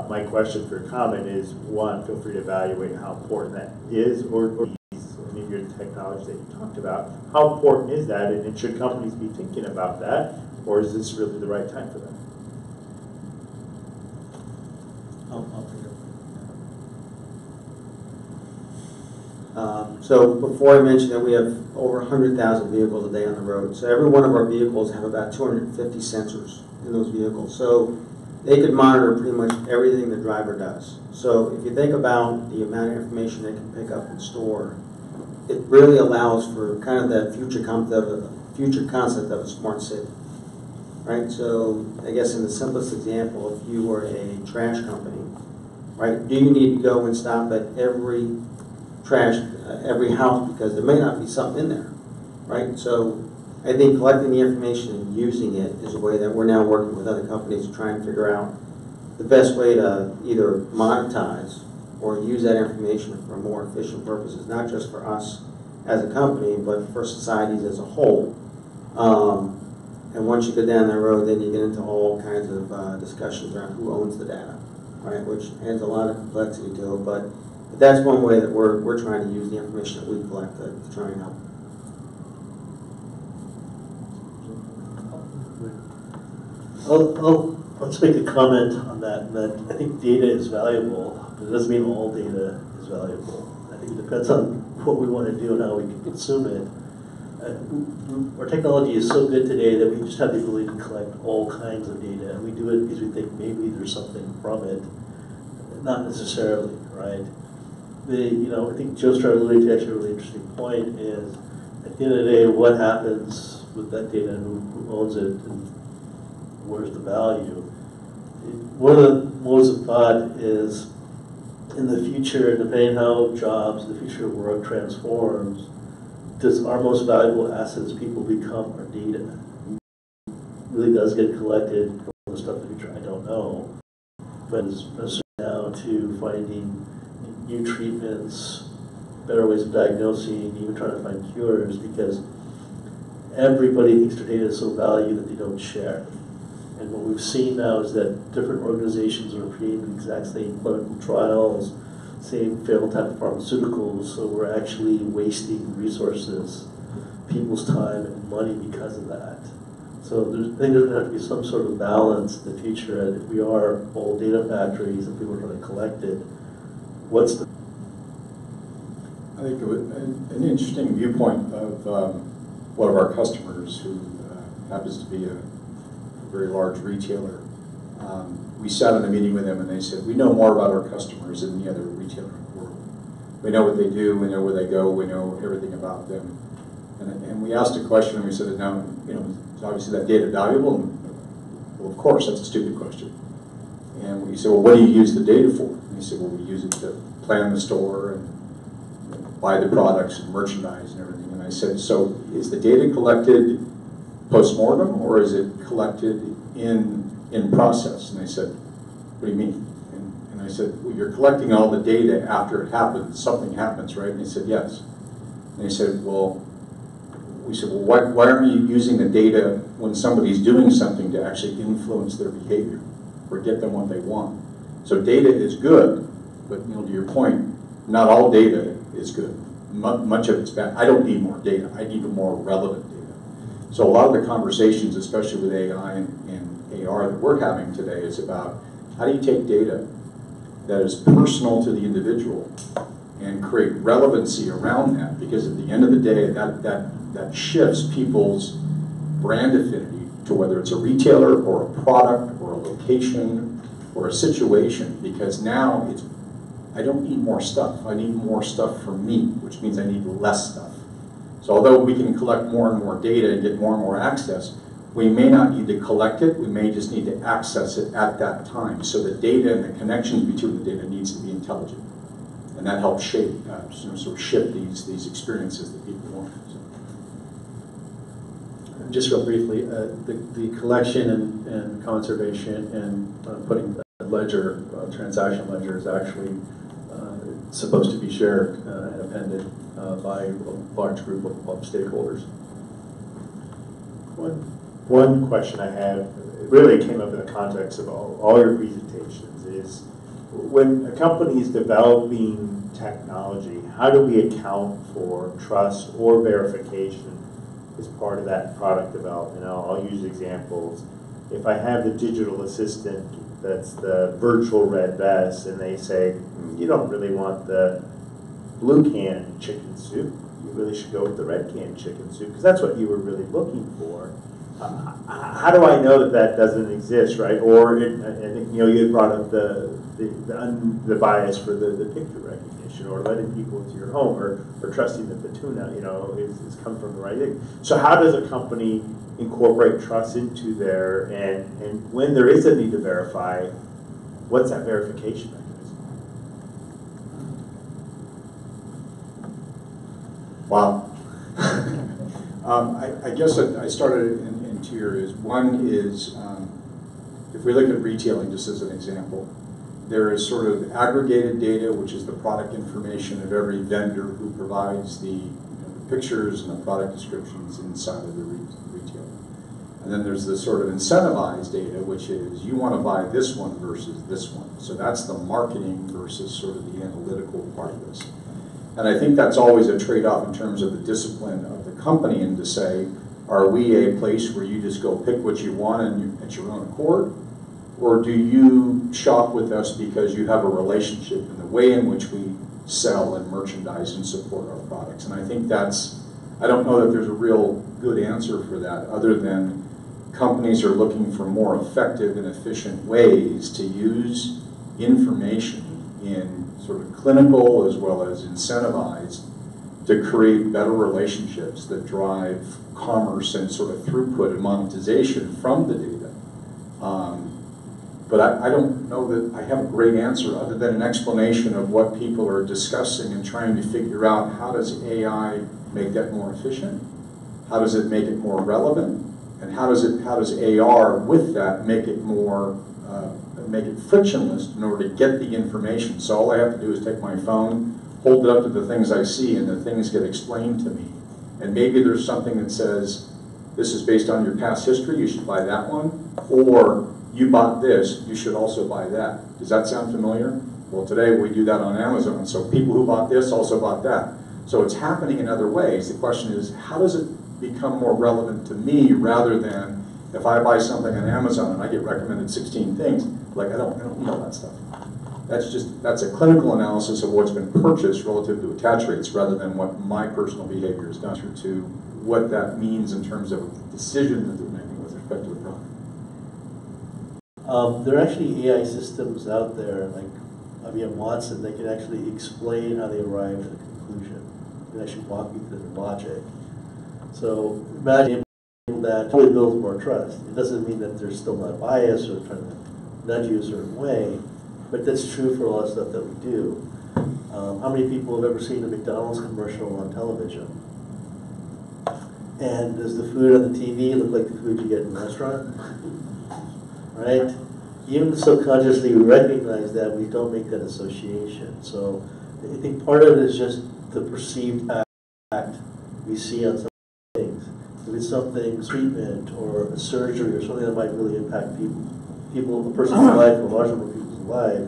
my question for your comment is, one, feel free to evaluate how important that is, or any of your technologies that you talked about. How important is that, and should companies be thinking about that, or is this really the right time for them? I'll take it. So before I mentioned that we have over 100,000 vehicles a day on the road. So every one of our vehicles have about 250 sensors in those vehicles. So they could monitor pretty much everything the driver does. So if you think about the amount of information they can pick up and store, it really allows for kind of that future concept of a smart city. Right? So I guess in the simplest example, if you were a trash company, right, do you need to go and stop at every house because there may not be something in there, right? So I think collecting the information and using it is a way that we're now working with other companies to try and figure out the best way to either monetize or use that information for more efficient purposes, not just for us as a company, but for societies as a whole. And once you go down that road, then you get into all kinds of discussions around who owns the data, right? Which adds a lot of complexity to it, but that's one way that we're trying to use the information that we collect to try and help. Let's make a comment on that I think data is valuable, but it doesn't mean all data is valuable. I think it depends on what we want to do and how we can consume it. Our technology is so good today that we just have the ability to collect all kinds of data, and we do it because we think maybe there's something from it, not necessarily, right? I think Joe started alluding to actually a really interesting point is, at the end of the day, what happens with that data and who owns it and where's the value? One of the modes of thought is, in the future, depending how jobs, the future of work transforms, does our most valuable assets people become our data? It really does get collected from the stuff in the future, I don't know. But it's now to finding new treatments, better ways of diagnosing, even trying to find cures, because everybody thinks their data is so valuable that they don't share. And what we've seen now is that different organizations are creating the exact same clinical trials, same failed type of pharmaceuticals, so we're actually wasting resources, people's time and money because of that. So I think there's going to have to be some sort of balance in the future, and if we are all data factories and people are going to collect it, what's the... I think an interesting viewpoint of one of our customers who happens to be a very large retailer. We sat in a meeting with them and they said, we know more about our customers than any other retailer in the world. We know what they do, we know where they go, we know everything about them. And we asked a question and we said, now, is obviously that data valuable? And, well, of course, that's a stupid question. And we said, well, what do you use the data for? And they said, well, we use it to plan the store and buy the products and merchandise and everything. And I said, so is the data collected post-mortem or is it collected in process? And they said, what do you mean? And I said, well, you're collecting all the data after it happens, something happens, right? And they said, yes. And they said, well, we said, well, why aren't you using the data when somebody's doing something to actually influence their behavior or get them what they want? So data is good, but to your point, not all data is good. Much of it's bad. I don't need more data. I need more relevant data. So a lot of the conversations, especially with AI and AR that we're having today, is about how do you take data that is personal to the individual and create relevancy around that, because at the end of the day, that shifts people's brand affinity to whether it's a retailer or a product or a location or a situation, because now it's, I don't need more stuff. I need more stuff for me, which means I need less stuff. So although we can collect more and more data and get more and more access, we may not need to collect it, we may just need to access it at that time. So the data and the connections between the data needs to be intelligent. And that helps shape, sort of shift these experiences that people want. So. Just real briefly, the collection and conservation and putting the ledger, transaction ledger is actually supposed to be shared and appended by a large group of stakeholders. One question I have, it really came up in the context of all your presentations, is when a company is developing technology, how do we account for trust or verification as part of that product development? I'll use examples. If I have the digital assistant that's the virtual red vest and they say, you don't really want the blue can chicken soup, you really should go with the red can chicken soup because that's what you were really looking for. How do I know that that doesn't exist, right? Or I think you had brought up the bias for the picture recognition, or letting people into your home, or trusting that the tuna is come from the right thing. So how does a company incorporate trust into their and when there is a need to verify, what's that verification mechanism? Wow. I guess I started in two areas. One is, if we look at retailing just as an example, there is sort of aggregated data, which is the product information of every vendor who provides the pictures and the product descriptions inside of the retailer. And then there's the sort of incentivized data, which is you want to buy this one versus this one. So that's the marketing versus sort of the analytical part of this. And I think that's always a trade-off in terms of the discipline of the company, and to say, are we a place where you just go pick what you want and at your own accord? Or do you shop with us because you have a relationship in the way in which we sell and merchandise and support our products? And I think that's I don't know that there's a real good answer for that, other than companies are looking for more effective and efficient ways to use information in sort of clinical as well as incentivized to create better relationships that drive commerce and sort of throughput and monetization from the data. But I don't know that I have a great answer other than an explanation of what people are discussing and trying to figure out. How does AI make that more efficient? How does it make it more relevant? And how does AR with that make it more, make it frictionless in order to get the information? So all I have to do is take my phone, hold it up to the things I see, and the things get explained to me. And maybe there's something that says, this is based on your past history, you should buy that one, or you bought this, you should also buy that. Does that sound familiar? Well, today we do that on Amazon, so people who bought this also bought that. So it's happening in other ways. The question is, how does it become more relevant to me, rather than if I buy something on Amazon and I get recommended 16 things, like I don't need all that stuff. That's a clinical analysis of what's been purchased relative to attach rates, rather than what my personal behavior has done to what that means in terms of a decision that they're making with respect to the product. There are actually AI systems out there, like IBM Watson, that can actually explain how they arrived at a conclusion. They can actually walk you through the logic. So imagine that totally builds more trust. It doesn't mean that they're still not biased or trying to nudge you a certain way, but that's true for a lot of stuff that we do. How many people have ever seen a McDonald's commercial on television? And does the food on the TV look like the food you get in a restaurant? Right? Even subconsciously we recognize that, we don't make that association. So I think part of it is just the perceived impact we see on some things. If it's something, treatment or a surgery or something that might really impact people, a person's life or a large number of people's life,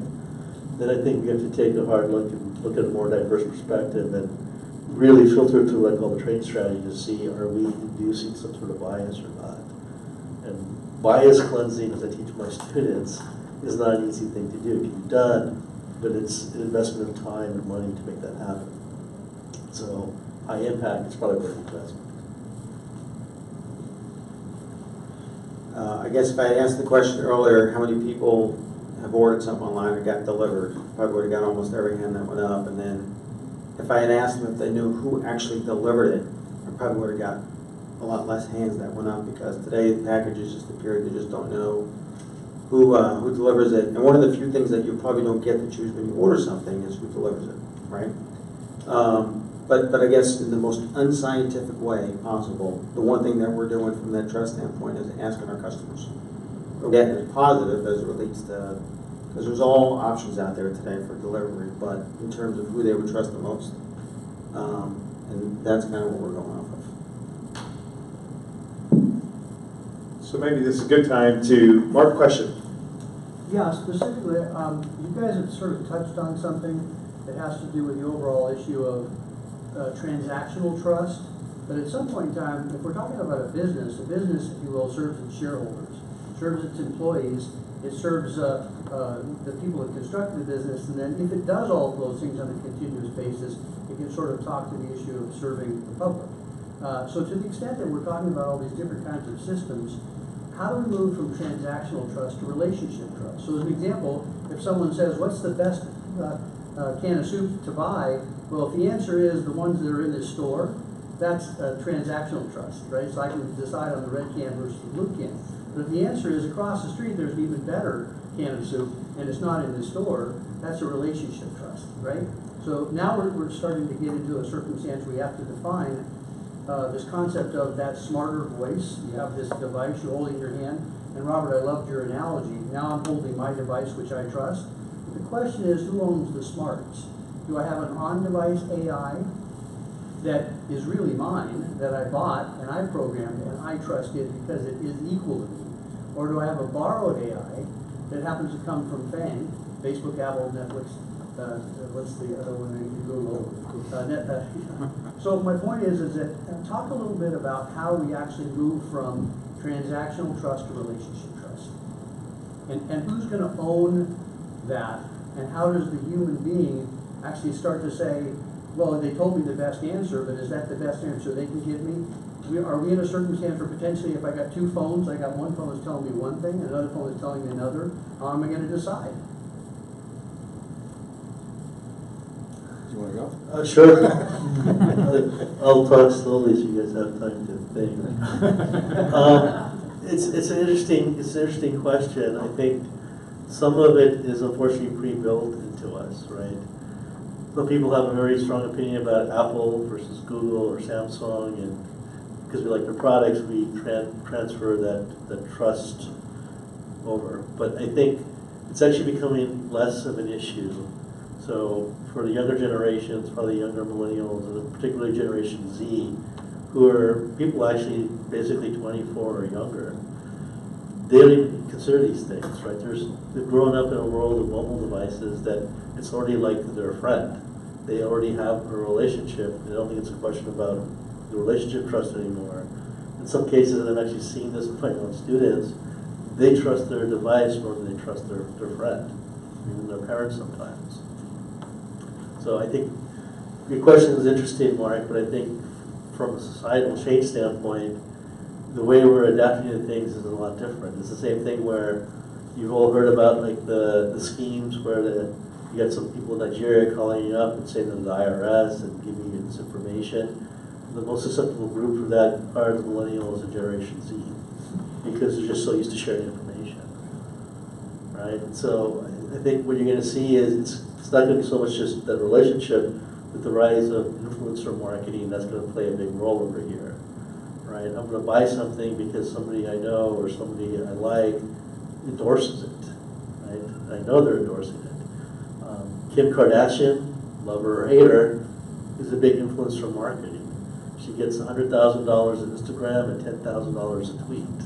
then I think we have to take a hard look and look at a more diverse perspective and really filter through what I call the trade strategy to see, are we inducing some sort of bias or not. And bias cleansing, as I teach my students, is not an easy thing to do. It can be done, but it's an investment of time and money to make that happen. So high impact is probably worth the investment. I guess if I had asked the question earlier, how many people have ordered something online and got delivered, probably would have got almost every hand that went up. And then if I had asked them if they knew who actually delivered it, I probably would have got a lot less hands that went up, because today packages just appear, they just don't know who delivers it. And one of the few things that you probably don't get to choose when you order something is who delivers it, right? But I guess in the most unscientific way possible, the one thing that we're doing from that trust standpoint is asking our customers. That is positive as it relates to, because there's all options out there today for delivery, but in terms of who they would trust the most, and that's kind of what we're going off of. So maybe this is a good time to, Mark, question. Yeah, specifically, you guys have sort of touched on something that has to do with the overall issue of transactional trust. But at some point in time, if we're talking about a business, if you will, serves its shareholders, serves its employees, it serves the people that construct the business, and then if it does all of those things on a continuous basis, it can sort of talk to the issue of serving the public. So to the extent that we're talking about all these different kinds of systems, how do we move from transactional trust to relationship trust? So as an example, if someone says, what's the best can of soup to buy? Well, if the answer is the ones that are in this store, that's transactional trust, right? So I can decide on the red can versus the blue can. But if the answer is across the street, there's an even better can of soup, and it's not in the store, that's a relationship trust, right? So now we're starting to get into a circumstance where we have to define this concept of that smarter voice. You have this device, you hold it in your hand, and Robert, I loved your analogy. Now I'm holding my device, which I trust. But the question is, who owns the smarts? Do I have an on-device AI that is really mine, that I bought and I programmed and I trust it because it is equal to me? Or do I have a borrowed AI that happens to come from FANG, Facebook, Apple, Netflix, what's the other one that you Google? So my point is that talk a little bit about how we actually move from transactional trust to relationship trust. And who's going to own that? And how does the human being actually start to say, well, they told me the best answer, but is that the best answer they can give me? Are we in a circumstance where potentially if I got two phones, I got one phone that's telling me one thing, and another phone that's telling me another, how am I gonna decide? You wanna go? Sure. I'll talk slowly so you guys have time to think. It's an interesting question. I think some of it is unfortunately pre-built into us, right? Some people have a very strong opinion about Apple versus Google or Samsung, and because we like their products, we transfer that trust over. But I think it's actually becoming less of an issue. So for the younger generations, probably younger millennials, and particularly Generation Z, who are people actually basically 24 or younger, they don't even consider these things, right? They've grown up in a world of mobile devices that it's already like they're a friend. They already have a relationship. I don't think it's a question about the relationship trust anymore. In some cases, and I've actually seen this with my own students, they trust their device more than they trust their friend, even their parents sometimes. So I think your question is interesting, Mark, but I think from a societal change standpoint, the way we're adapting to things is a lot different. It's the same thing where you've all heard about like the schemes where you got some people in Nigeria calling you up and saying they're the IRS and giving you this information. The most susceptible group for that are the millennials and Generation Z, because they're just so used to sharing information, right? And so I think what you're going to see is it's not going to be so much just that relationship, but the rise of influencer marketing that's going to play a big role over here, right? I'm going to buy something because somebody I know or somebody I like endorses it, right? I know they're endorsing it. Kim Kardashian, lover or hater, is a big influencer marketing. She gets $100,000 on Instagram and $10,000 a tweet,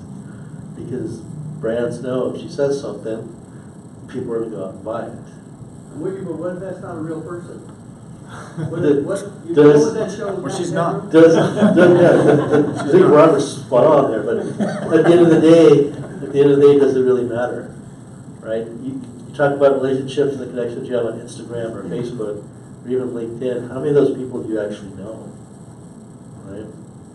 because brands know if she says something, people are going to go out and buy it. I'm with you, but what if that's not a real person? What that show? Well, she's not. I think Robert's spot on there, but at the end of the day, does it really matter, right? You talk about relationships and the connections you have on Instagram or Facebook or even LinkedIn. How many of those people do you actually know, right?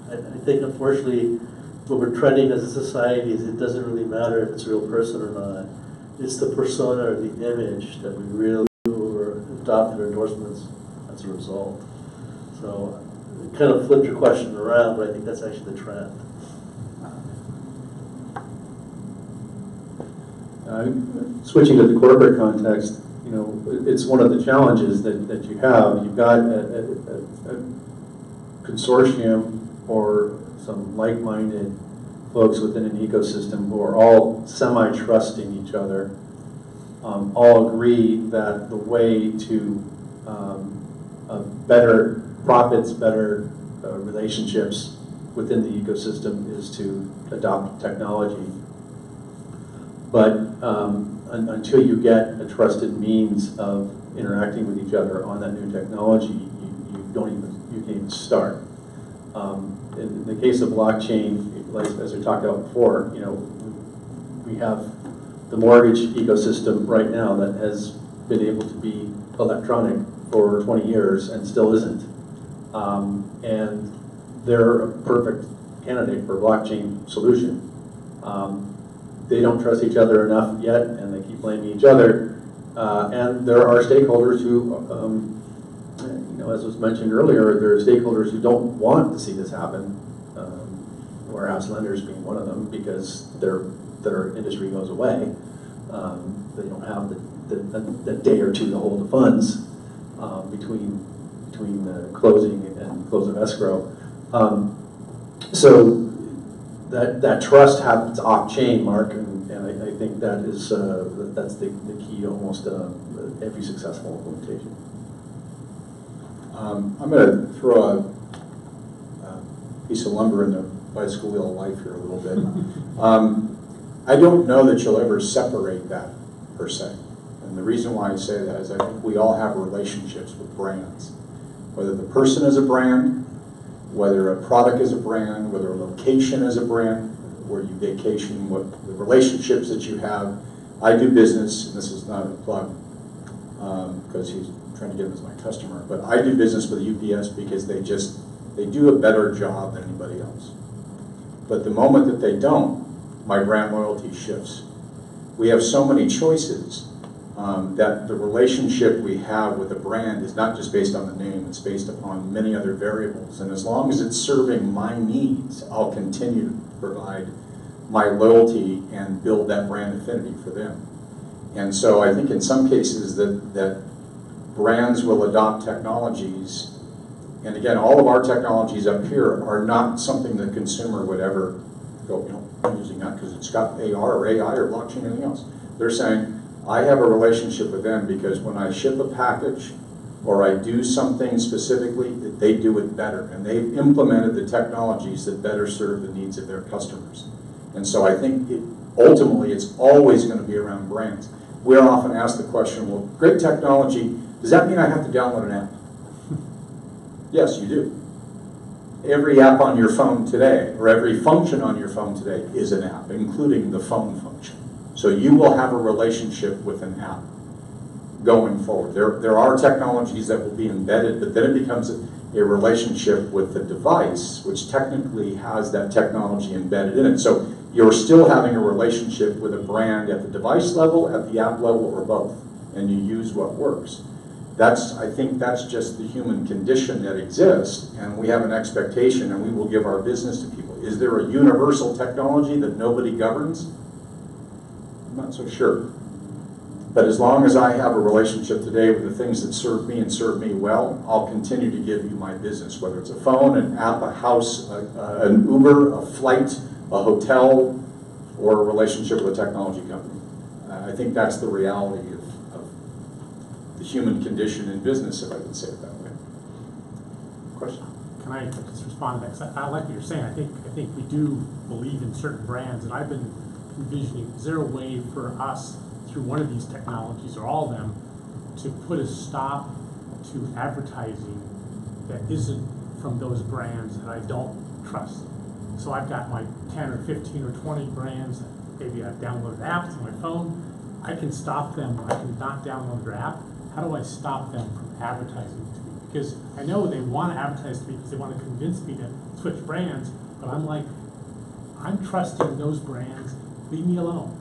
I think unfortunately what we're trending as a society is it doesn't really matter if it's a real person or not. It's the persona or the image that we really do or adopt their endorsements as a result. So it kind of flipped your question around, but I think that's actually the trend. Switching to the corporate context, it's one of the challenges that you have. You've got a consortium or some like-minded folks within an ecosystem who are all semi-trusting each other, all agree that the way to better profits, better relationships within the ecosystem is to adopt technology. But until you get a trusted means of interacting with each other on that new technology, you can't even start. In the case of blockchain, as we talked about before, we have the mortgage ecosystem right now that has been able to be electronic for 20 years and still isn't. And they're a perfect candidate for a blockchain solution. They don't trust each other enough yet, and they keep blaming each other. And there are stakeholders who, as was mentioned earlier, there are stakeholders who don't want to see this happen. Warehouse lenders being one of them, because their industry goes away. They don't have the day or two to hold the funds between the closing and close of escrow. So that trust happens off-chain, Mark, and I think that is that's the key to almost every successful implementation. I'm going to throw a piece of lumber in the bicycle wheel of life here a little bit. I don't know that you'll ever separate that per se. And the reason why I say that is I think we all have relationships with brands. Whether the person is a brand, whether a product is a brand, whether a location is a brand, where you vacation, what the relationships that you have. I do business, and this is not a plug, because he's trying to get them as my customer, but I do business with UPS because they do a better job than anybody else. But the moment that they don't, my brand loyalty shifts. We have so many choices that the relationship we have with a brand is not just based on the name, it's based upon many other variables. And as long as it's serving my needs, I'll continue to provide my loyalty and build that brand affinity for them. And so I think in some cases that brands will adopt technologies, and again, all of our technologies up here are not something the consumer would ever go, you know, I'm using that because it's got AR or AI or blockchain or anything else. They're saying, I have a relationship with them because when I ship a package or I do something specifically, that they do it better. And they've implemented the technologies that better serve the needs of their customers. And so I think ultimately it's always going to be around brands. We're often asked the question, well, great technology, does that mean I have to download an app? Yes, you do. Every app on your phone today, or every function on your phone today is an app, including the phone function. So you will have a relationship with an app going forward. There are technologies that will be embedded, but then it becomes a relationship with the device, which technically has that technology embedded in it. So you're still having a relationship with a brand at the device level, at the app level, or both, and you use what works. I think that's just the human condition that exists, and we have an expectation, and we will give our business to people. Is there a universal technology that nobody governs? I'm not so sure. But as long as I have a relationship today with the things that serve me and serve me well, I'll continue to give you my business, whether it's a phone, an app, a house, an Uber, a flight, a hotel, or a relationship with a technology company. I think that's the reality of the human condition in business, if I can say it that way. Question? Can I just respond to that? 'Cause I like what you're saying. I think we do believe in certain brands, and I've been envisioning, is there a way for us through one of these technologies or all of them to put a stop to advertising that isn't from those brands that I don't trust? So I've got my 10 or 15 or 20 brands that maybe I've downloaded apps on my phone. I can stop them. I can not download their app. How do I stop them from advertising to me? Because I know they want to advertise to me because they want to convince me to switch brands, but I'm like, I'm trusting those brands. Leave me alone.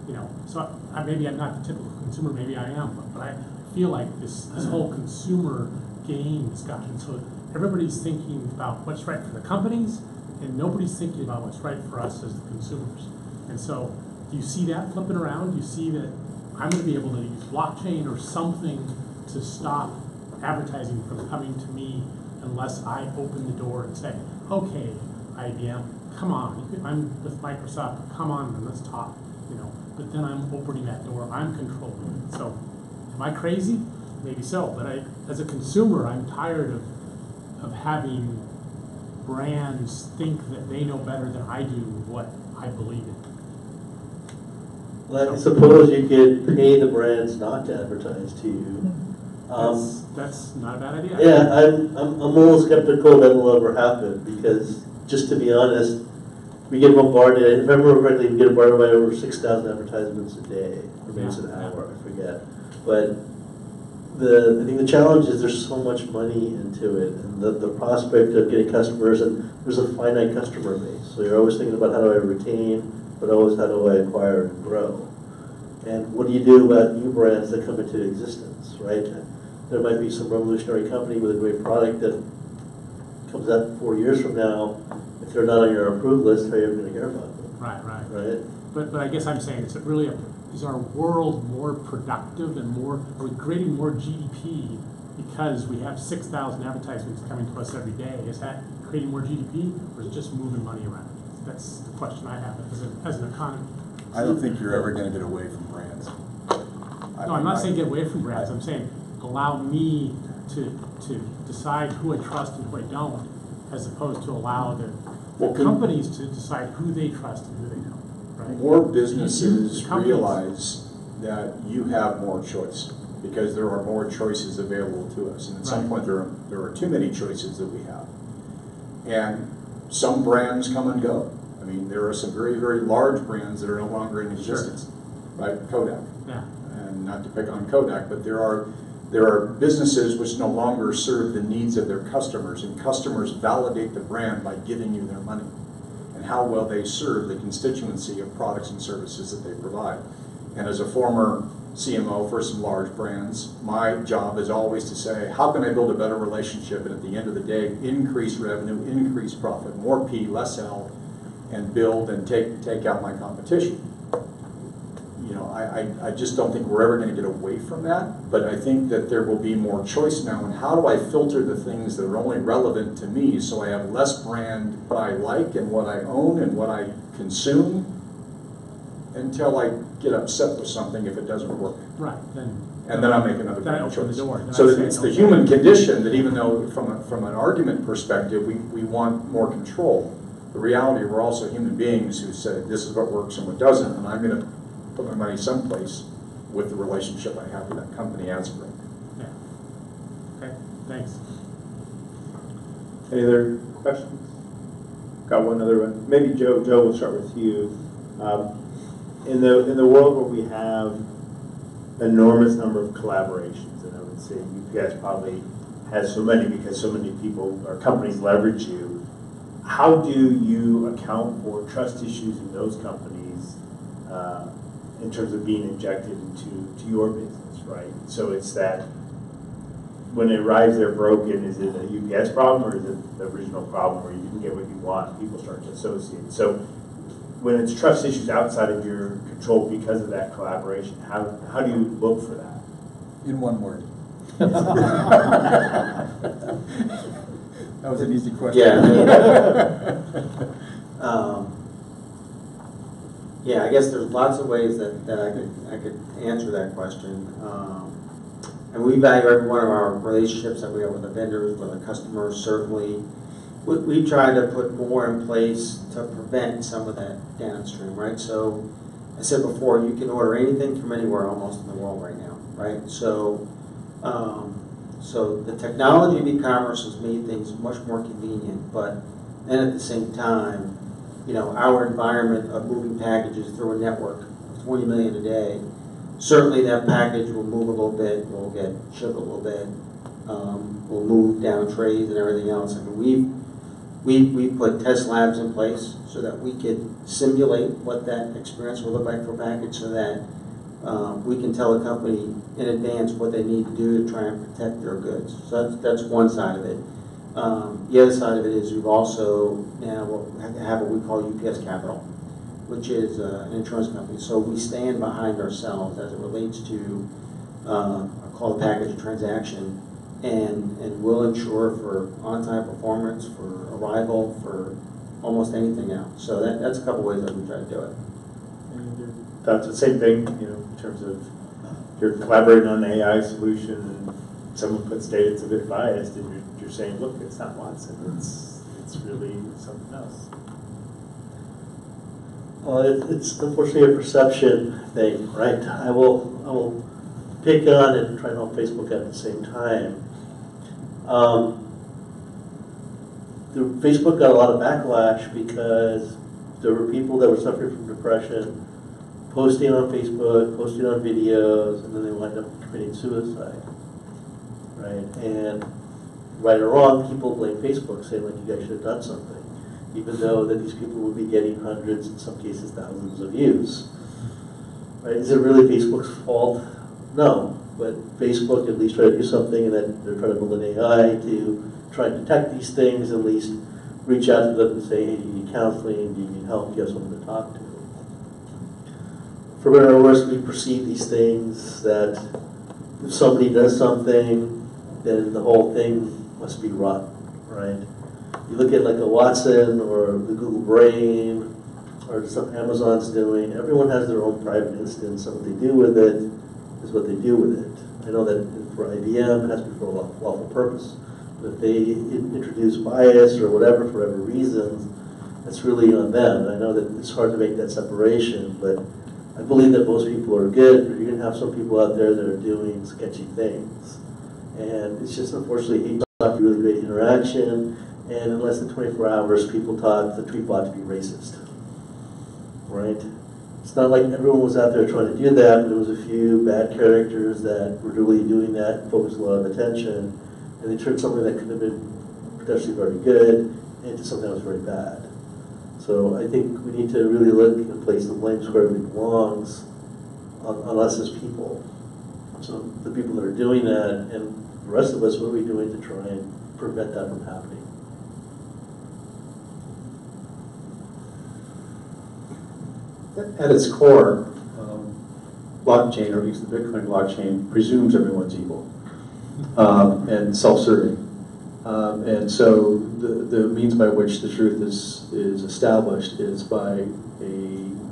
You know, so maybe I'm not the typical consumer, maybe I am, but I feel like this whole consumer game has gotten so everybody's thinking about what's right for the companies, and nobody's thinking about what's right for us as the consumers. And so, do you see that flipping around? Do you see that I'm going to be able to use blockchain or something to stop advertising from coming to me unless I open the door and say, okay, IBM, come on, I'm with Microsoft, come on and let's talk, you know. But then I'm opening that door, I'm controlling it. So, am I crazy? Maybe so, but as a consumer, I'm tired of having brands think that they know better than I do what I believe in. Well, I suppose you could pay the brands not to advertise to you. That's not a bad idea. Yeah, I'm a little skeptical that will ever happen because, just to be honest, we get bombarded. If I remember correctly, we get bombarded by over 6,000 advertisements a day, or maybe it's an hour, I forget. But I think the challenge is there's so much money into it, and the prospect of getting customers, and there's a finite customer base. So you're always thinking about how do I retain, but always how do I acquire and grow. And what do you do about new brands that come into existence, right? There might be some revolutionary company with a great product that comes out 4 years from now. If they're not on your approved list, how are you ever going to hear about them? Right. But I guess I'm saying it's really is our world more productive and are we creating more GDP because we have 6,000 advertisements coming to us every day? Is that creating more GDP, or is it just moving money around? That's the question I have as an economy. I don't think you're ever going to get away from brands. No, I'm not saying get away from brands. I'm saying allow me to decide who I trust and who I don't, as opposed to allow the companies to decide who they trust and who they don't. Right? More businesses realize that you have more choice because there are more choices available to us. And at some point, there are too many choices that we have. And some brands come and go. I mean, there are some very, very large brands that are no longer in existence, right? Kodak. Yeah. And not to pick on Kodak, but there There are businesses which no longer serve the needs of their customers, and customers validate the brand by giving you their money and how well they serve the constituency of products and services that they provide. And as a former CMO for some large brands, my job is always to say, how can I build a better relationship and at the end of the day, increase revenue, increase profit, more P, less L, and build and take out my competition. You know, I just don't think we're ever going to get away from that, but I think that there will be more choice now, and how do I filter the things that are only relevant to me so I have less brand what I like and what I own and what I consume until I get upset with something if it doesn't work. Right, And then I'll make another then I brand open the choice. door. Then So I say, it's the okay. human condition that even though from an argument perspective, we want more control, the reality we're also human beings who say this is what works and what doesn't, and I'm going to put my money someplace with the relationship I have with that company as a brand. Yeah. Okay, thanks. Any other questions? Got one other one. Maybe Joe, we'll start with you. In the world where we have enormous number of collaborations, and I would say UPS probably has so many because so many people or companies leverage you, how do you account for trust issues in those companies in terms of being injected into your business, right? So it's that when it arrives there broken, is it a UPS problem or is it the original problem where you didn't get what you want and people start to associate? So when it's trust issues outside of your control because of that collaboration, how do you look for that? In one word. That was an easy question. Yeah, I guess there's lots of ways that I could answer that question. And we value every one of our relationships that we have with the vendors, with the customers, certainly. We try to put more in place to prevent some of that downstream, right? So I said before, you can order anything from anywhere almost in the world right now, right? So, so the technology of e-commerce has made things much more convenient, but then at the same time, you know, our environment of moving packages through a network of 20 million a day, certainly that package will move a little bit, will get shipped a little bit, will move down trays and everything else. I mean, we put test labs in place so that we could simulate what that experience will look like for a package so that we can tell a company in advance what they need to do to try and protect their goods. So that's one side of it. The other side of it is we've also now have what we call UPS Capital, which is an insurance company. So we stand behind ourselves as it relates to a call to package transaction, and we'll insure for on-time performance, for arrival, for almost anything else. So that's a couple ways that we try to do it. That's the same thing, you know, in terms of you're collaborating on an AI solution and someone puts data that's a bit biased and you're saying, look, it's not Watson, it's really something else. Well, it's unfortunately a perception thing, right? I will pick on and try on Facebook at the same time. Facebook got a lot of backlash because there were people that were suffering from depression, posting on Facebook, posting on videos, and then they wind up committing suicide, right? And right or wrong, people blame Facebook, saying like, you guys should have done something, even though that these people would be getting hundreds, in some cases thousands of views. Right? Is it really Facebook's fault? No, but Facebook at least tried to do something, and then they're trying to build an AI to try and detect these things, at least reach out to them and say, hey, do you need counseling, do you need help, do you have someone to talk to? For better or worse, we perceive these things that if somebody does something, then the whole thing must be rotten, right? You look at like a Watson or the Google Brain or something Amazon's doing, everyone has their own private instance, and what they do with it is what they do with it. I know that for IBM, it has to be for a lawful purpose. But if they introduce bias or whatever, for whatever reasons, that's really on them. And I know that it's hard to make that separation, but I believe that most people are good, but you're going to have some people out there that are doing sketchy things. And it's just unfortunately not really great interaction, and in less than 24 hours, people thought the tweet bot to be racist, right? It's not like everyone was out there trying to do that. There was a few bad characters that were really doing that, focused a lot of attention, and they turned something that could have been potentially very good into something that was very bad. So I think we need to really look and place the blame where it belongs on us as people. So the people that are doing that, and the rest of us, what are we doing to try and prevent that from happening? At its core, blockchain, or at least the Bitcoin blockchain, presumes everyone's evil and self-serving. And so the means by which the truth is established is by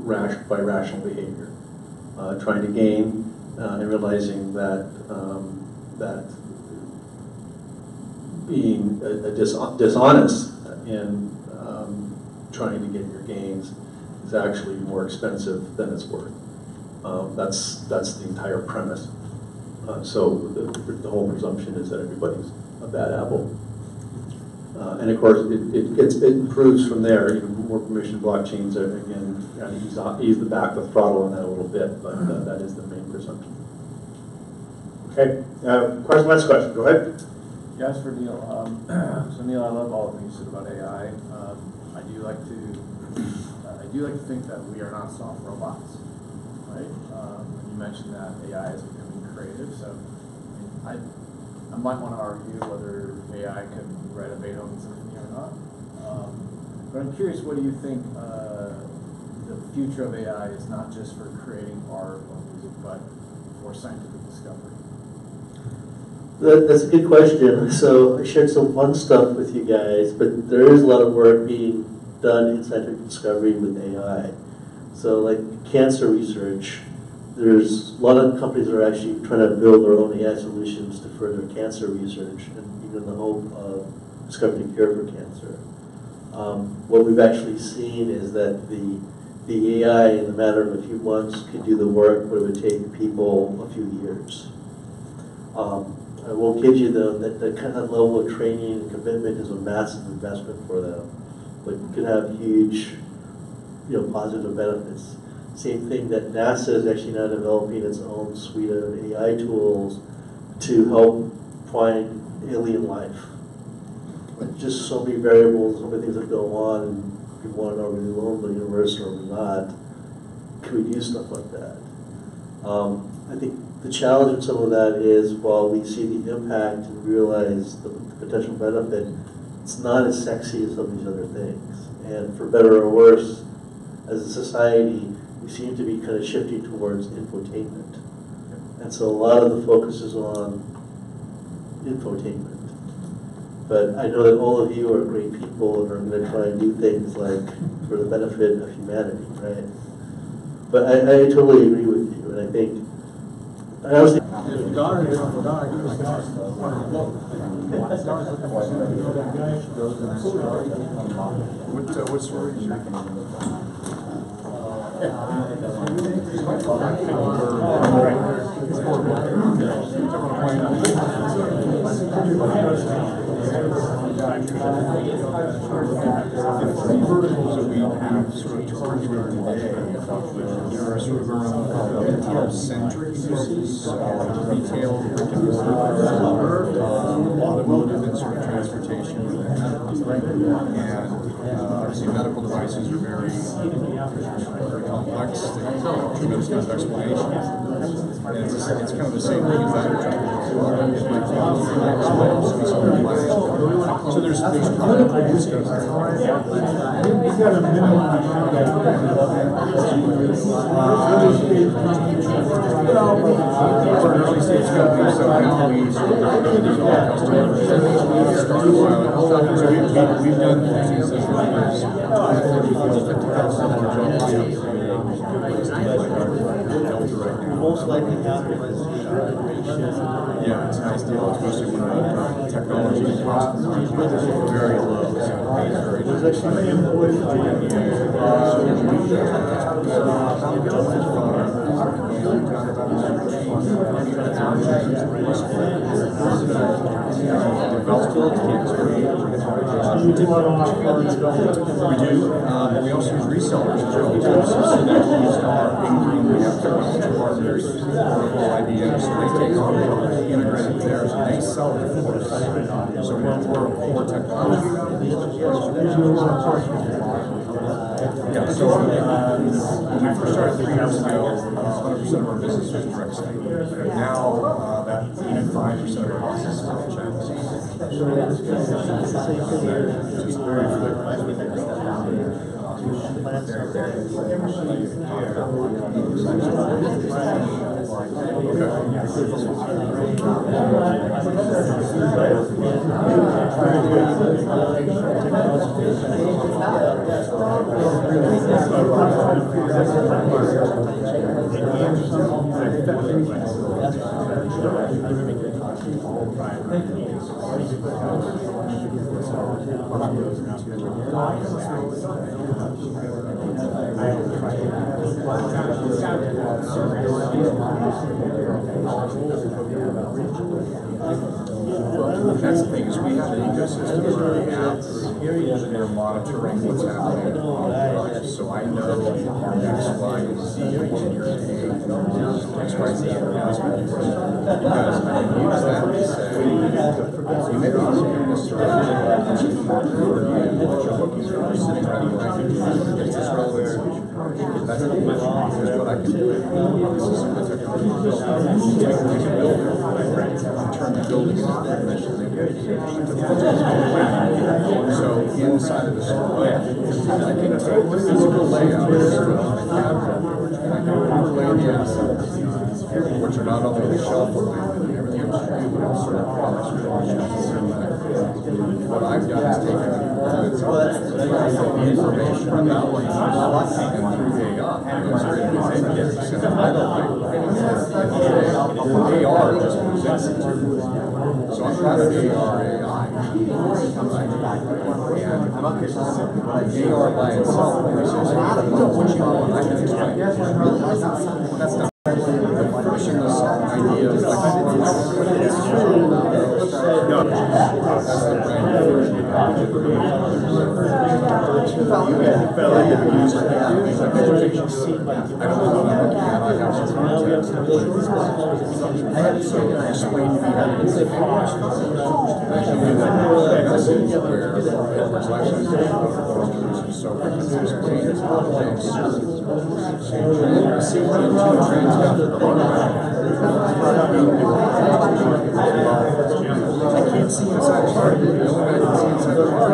rational behavior, trying to gain and realizing that that being dishonest in trying to get your gains is actually more expensive than it's worth. That's the entire premise. So the whole presumption is that everybody's a bad apple. And of course, it improves from there. More permission blockchains are, again, ease the back the throttle on that a little bit, but that is the main presumption. Okay, last question, go ahead. Yes, for Neil. So Neil, I love all the things you said about AI. I do like to think that we are not soft robots, right? You mentioned that AI is becoming creative, so I might want to argue whether AI could write a Beethoven symphony or not. But I'm curious, what do you think the future of AI is, not just for creating art or music, but for scientific discovery? That's a good question. So I shared some fun stuff with you guys, but there is a lot of work being done in scientific discovery with AI. So like cancer research, there's a lot of companies that are actually trying to build their own AI solutions to further cancer research, and even the hope of discovering a cure for cancer. What we've actually seen is that the AI, in a matter of a few months, could do the work where it would take people a few years. I won't kid you though that the kind of level of training and commitment is a massive investment for them, but could have huge, positive benefits. Same thing that NASA is actually now developing its own suite of AI tools to help find alien life. But just so many variables, so many things that go on, and people want to know, are we alone in the universe or are we not? Can we do stuff like that? I think the challenge with some of that is, while we see the impact and realize the potential benefit, it's not as sexy as some of these other things. And for better or worse, as a society, we seem to be kind of shifting towards infotainment. And so a lot of the focus is on infotainment. But I know that all of you are great people and are going to try and do things like for the benefit of humanity, right? But I totally agree with you, and I think, I honestly, what story is your the three verticals that we have sort of targeted today are sort of around retail-centric uses, retail, automotive, and sort of transportation. And obviously medical devices are very complex, they have a tremendous amount of explanation. And it's kind of the same thing as that. So there's critical use cases. We're an early stage company, so now we sort of these all customers start we've done things as most likely happen is yeah, it's a nice deal, especially when technology costs very low. There's actually We also use resellers as well. So that we install our income, we have technology partners, local IBMs, so they take our integrate it theirs, and they sell it for us. So we're a core technology. Yeah, so when we first started 3 years ago, 100% of our business was direct selling. Now, that 85% of our business is direct channels. It's very Well, that's the thing, is we have an ecosystem where we have and they're monitoring what's happening in the products. So I know X, Y, and Z in your day, X, Y, Z announcement. Because I can use that to say, you may not see this directly, but you're looking for sitting right behind you. Is this relevant? That's what I can do. This is some of the technology built. I can take a building, turn the building into a dimension they get. So inside of the store, I can take the physical layout of the store and I can overlay the assets, which are not only the shelf alignment and everything else you do, but also the products you're on the shelf. What I've done is taken the information about what you and through AI, goes straight into the so I don't like AR just presents it to me. So I'm proud of AR AI. And AR by itself, what you want, I can explain. That's not pushing this idea of I can't see inside the car. The only way I can see inside the car is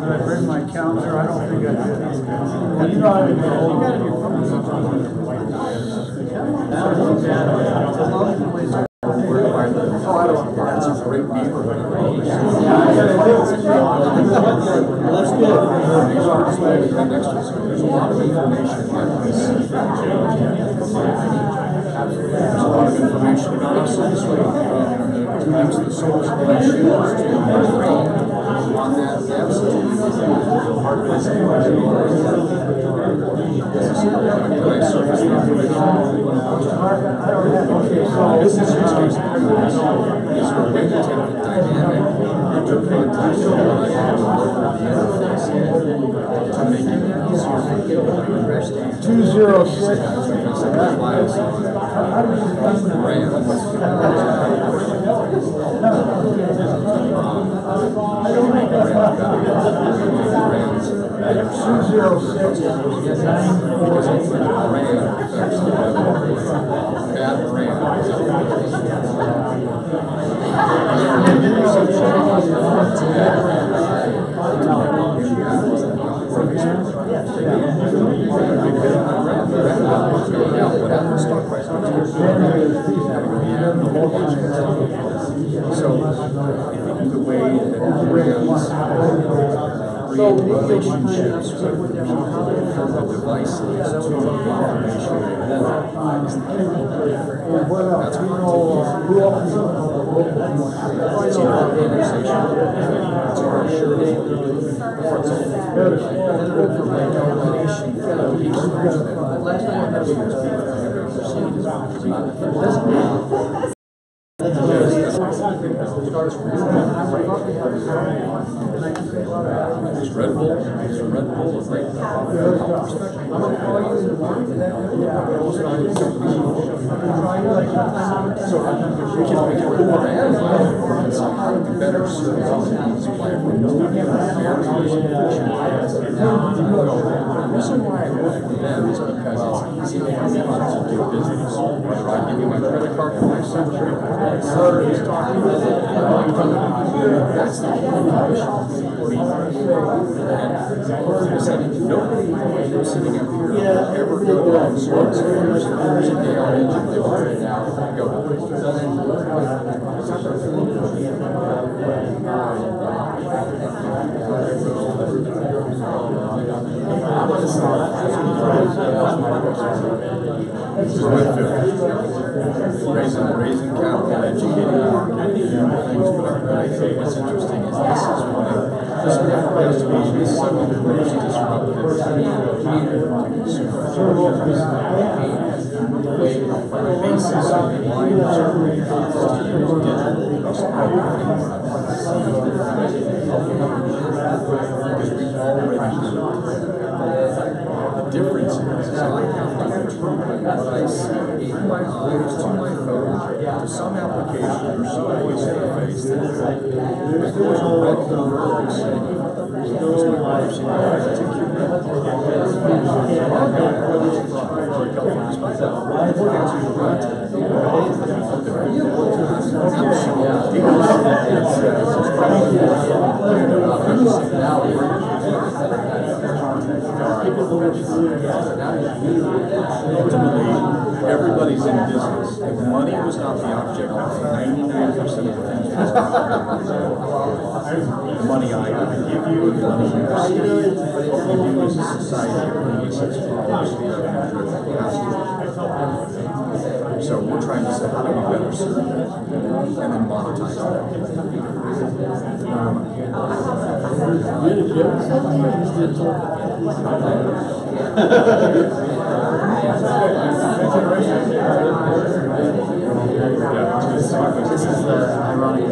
Did I bring my calendar? I don't think I did. You know, you got it in your phone. That's a great neighborhood. That's good. There's a lot of information that we see. There's a lot of information about us in this way. That's the source of my shoes on that depth. This is just is for way to take the dynamic into context to make it easier for people to understand. 206. relationships with the people from the devices to the information is the key. That's what it's in our conversation. It's our assurance. It's Red Bull. It's a Red Bull. It's right. So we can better serve these platforms. The reason why I work with them is because it's easy for me to do business. Whether I give you my credit card or my secretary, he's talking about that's the nobody sitting up here ever go on service. There's a day on engine, they want it out, go. This is my fifth. Raising capital, educating the market, and things, but I think what's interesting is this is one of this has to be some of the most disruptive basis of why the difference is I have to interpret what I see in my eyes to my phone to some application or some voice interface that there's a red alert saying, "What's my wife saying? I take your ultimately, everybody's in business. If money was not the object of 99% of the things the money I give you, the money you receive, what we do as a society, so we're trying to say, how do we better serve that and then monetize that? This is ironic.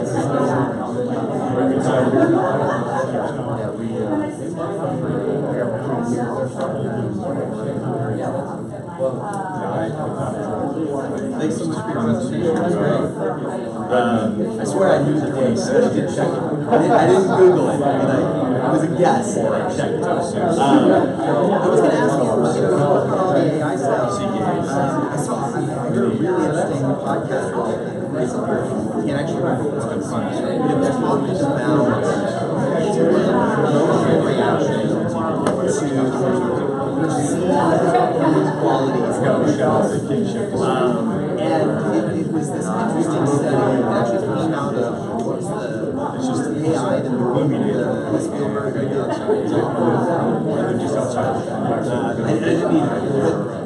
Thanks so much for your conversation. I swear I knew the day, so I did check it. I didn't Google it, but it was a guess. I checked it. I was going to ask you, on the AI stuff, I heard a really interesting podcast recently. I can't actually remember what it's been fun. It was talking about reaction to qualities and it was this interesting study. It actually came out of what's the AI that the Spielberg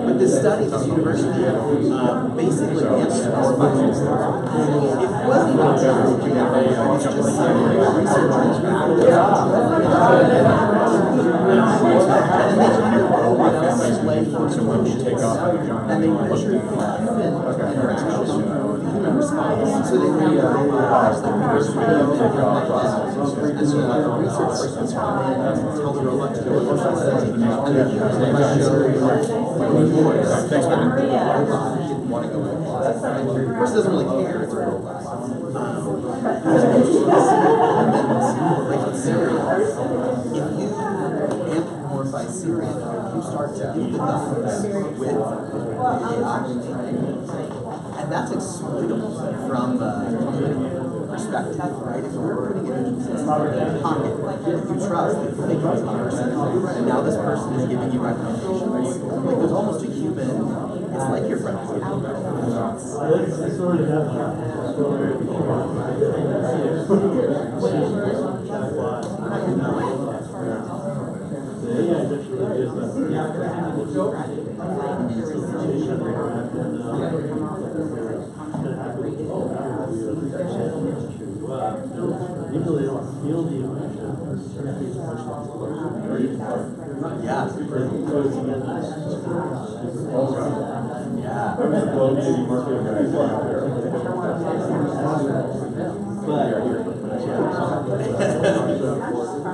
but this study, this university, basically answered this question. It wasn't even true. It's just researchers and they measured the human interaction, the human response. So they realized that we were supposed to and so the research persons come in and tell the robot to do what the robot says, and the humans thanks for didn't want to go in. Of course, it doesn't really care. It's a robot. There's an interesting and then like in Syria, if you series of you start to do the numbers with AI, and that's exploitable from the perspective, right? If we're putting it in a pocket that you trust, that you think is a person, and now this person is giving you recommendations, like there's almost a human, it's like your friend is giving you recommendations.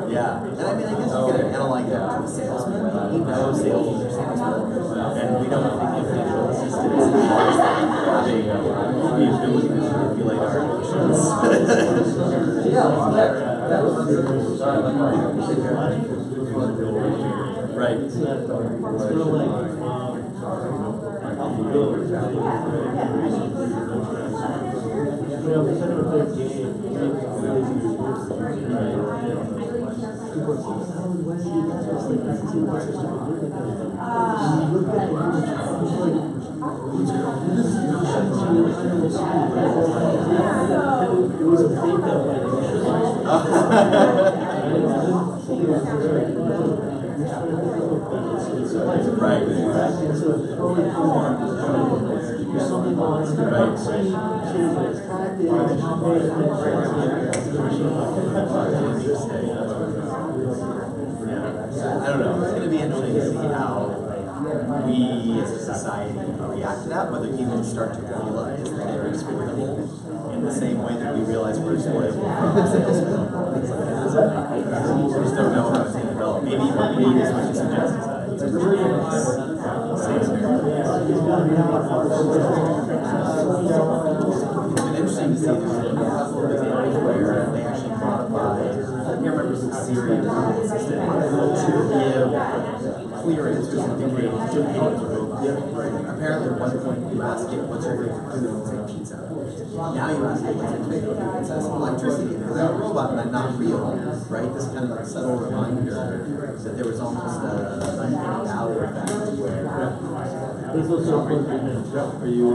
Yeah, and I mean, I guess you could analyze that to a salesman. We know salesmen are salesmen, and we don't think of digital assistants as having the ability to manipulate our emotions. I don't know. It's going to be interesting to see how we as a society react to that, whether humans start to realize that they're exploitable in the same way that we realize we're exploitable from salesmen, things like that. We just don't know how it's going to develop. Maybe as much as suggests is that it's been interesting to see there's a couple of examples where they actually modify, I can't remember if it's Siri or the assistant, to give clear answers and dictate to any robot. Apparently at one point you ask it, what's your favorite food, and it'll say pizza. Now you ask it, what's your favorite food, and it says electricity, because I'm a robot and I'm not real, right? This kind of like subtle reminder that there was almost a valley effect where are you?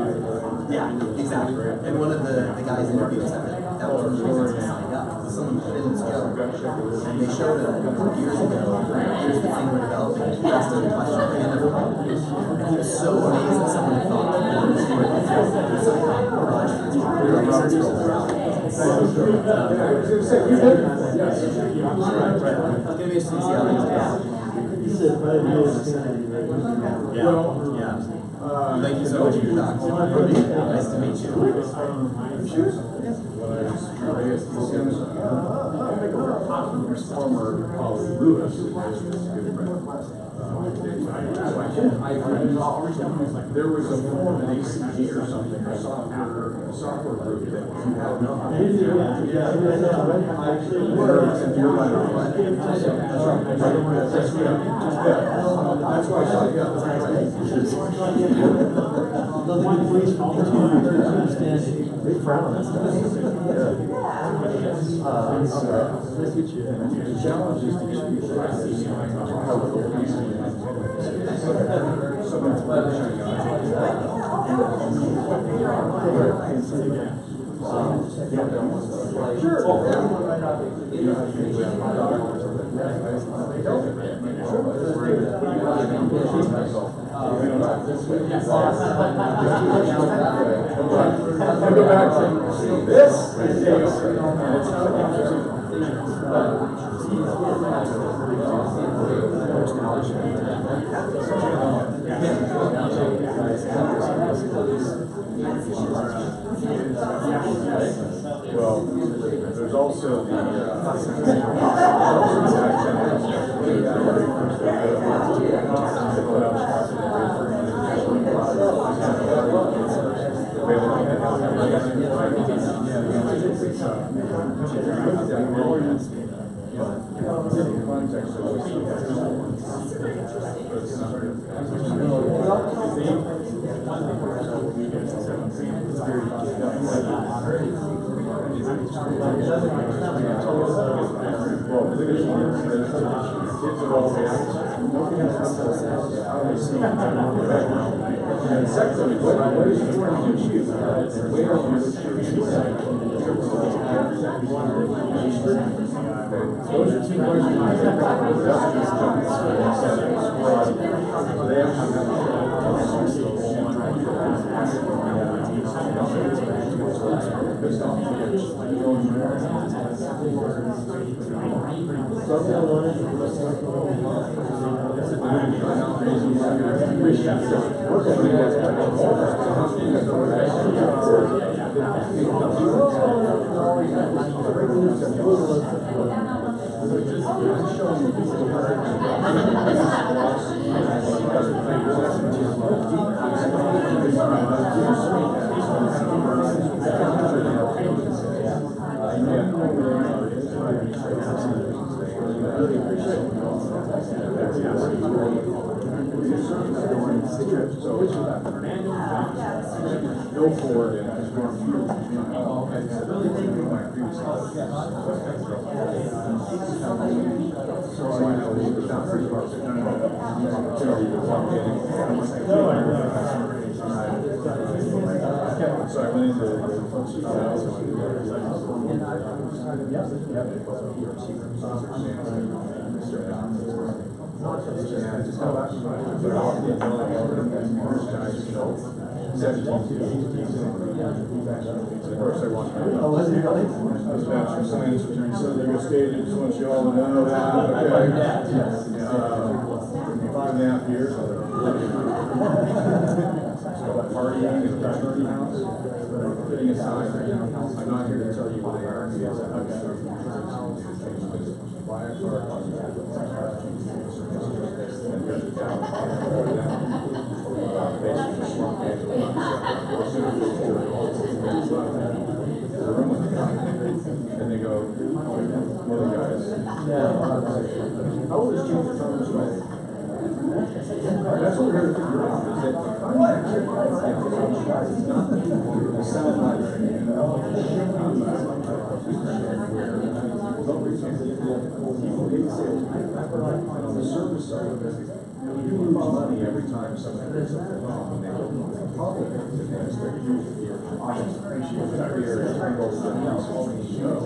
Yeah, exactly. And one of the guys interviewed said that was one of the reasons he signed up. Someone put in this joke, and they showed it years ago. Here's the thing we're developing. He asked him a question at the end of it, and he was so amazed that someone had thought that he was doing this joke. He signed up. Research is around. It's going to be interesting to see how things go. Yeah. Thank you so much for your talk. Nice to meet you. Former colleague Lewis is good friend. There was a form in ACG or something, a software group that you had no idea. That's why I thought, they frown on that stuff. The challenge is to get people to see how well, there's also Go for it. So I went into of course, I want to. Oh, was it really? I was bachelor science attorney, so they're stated, just want you all to know that, okay? 5.5 years. So partying is a fraternity house. Putting aside, I'm not here to tell you what ARP is. Buy a car. And they go, other guys. How old is Chief Thomas? That's what we're here to figure out. Is that the sound on the service side, you lose money every time somebody gets something wrong. They don't probably because they're usually audience appreciate the career and angles and else all the show.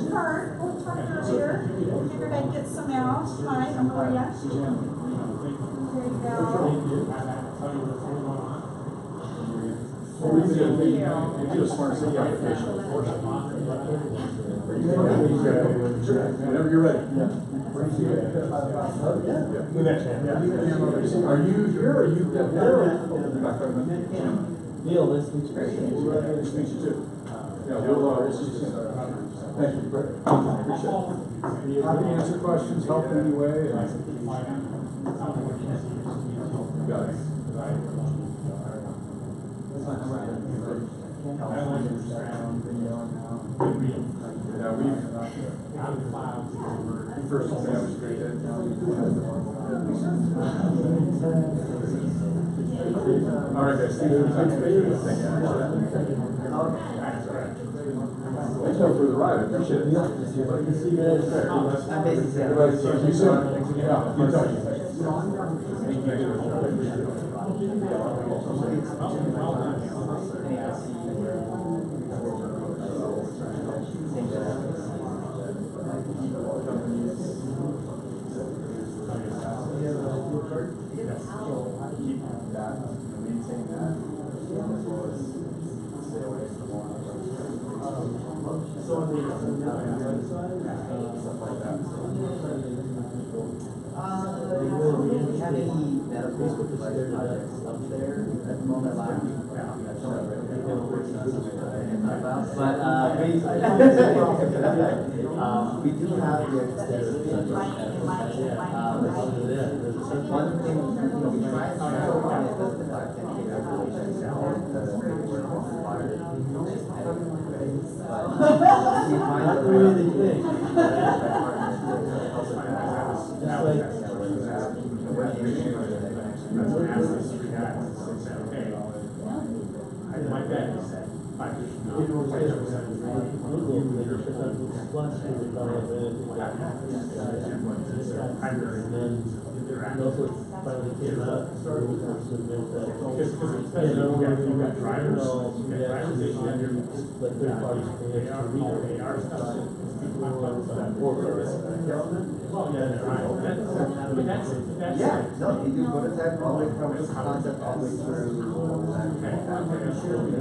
Kurt, we'll talk earlier. Figured I'd get some out. Hi, I'm Maria. There you go. Well, we do a smart city application with Porsche. Whenever you're ready. Are you here or are you Neil, nice to meet you. Nice to meet you too. Yeah, we'll see you soon. Thank you. Appreciate it. Happy to answer questions, help in any way. Got it. Yeah, we first established great all right, guys. Thank you. Thanks for the ride. I appreciate it. See you guys there. I'm busy. See you soon. Yeah, keep talking. Keep that, maintain that, as well as stay away from the one. Stuff like that. Do we have any medical device projects up there at the moment? We do have the one thing, we try to get the 510K regulations out because we're required. But we find that finally came out, so we can submit that. Because you got drivers, like third parties pay us to read Yeah, no, you do prototype all the way from concept all the way through.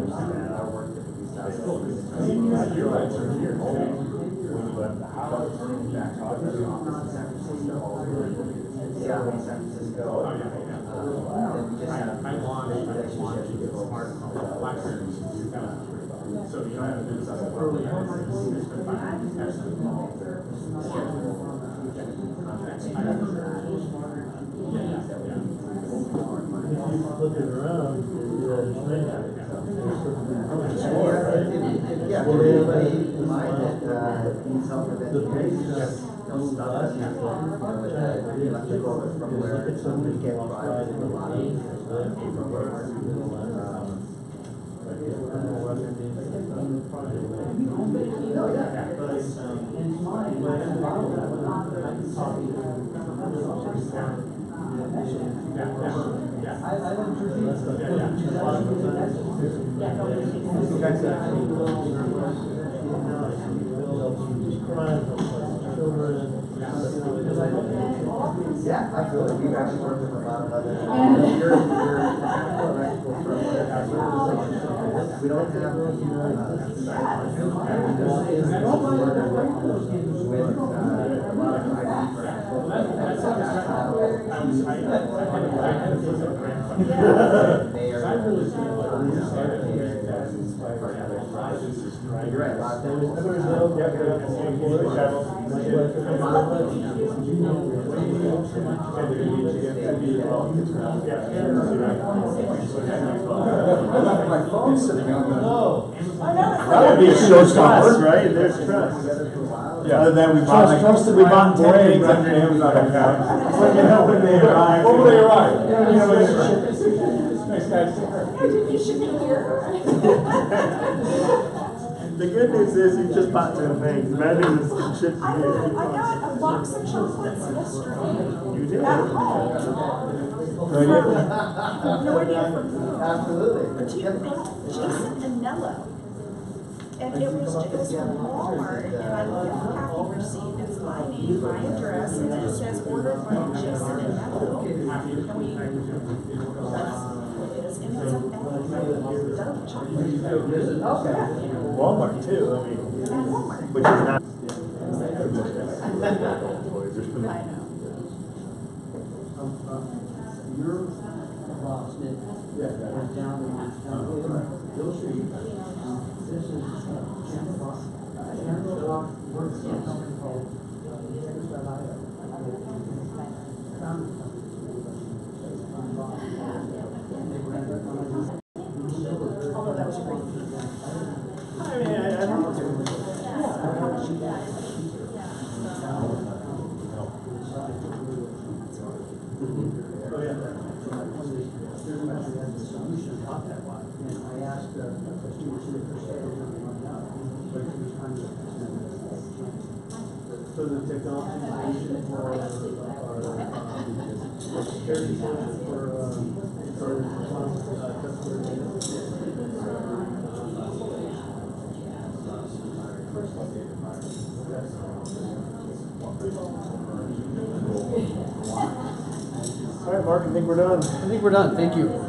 Our work typically starts. Your lights are here. When you left the house, back office, San Francisco, San Francisco. Then we just have So you don't have to do this early. Looking around, yeah, for anybody in mind that needs help with engineering, stuff that's electrical from where we can't provide a lot of yeah, absolutely. We've actually worked with a lot of other. Your electrical firm. We don't have with a lot of You're right. My phone's sitting on the. That would be a showstopper, right? There's trust. Yeah. Other than we bought like, trust that we bought 10 things under Amazon account. Let me know when they arrive. When they arrive. Nice guys. Did you ship it here? The good news is you just bought 10 things. The bad news is it's shipped to you. I got a box of chocolates yesterday. You did? At home. No idea. No idea from who. Absolutely. Jason and Nello. And it was from Walmart, and I looked at the packing receipt, it's my name, my address, and then it says ordered by Jason and Nello. And we, that's what it is, and it's a Dove chocolate. Okay. Walmart too, I mean. And Walmart. Which is not. I know. Your boss did, went down the Hill Street. This is Shamrock works on something called Integrity.io. Although that was great. I mean, I don't know. So the technology solution for our security solution for customer data. All right, Mark, I think we're done. I think we're done, thank you.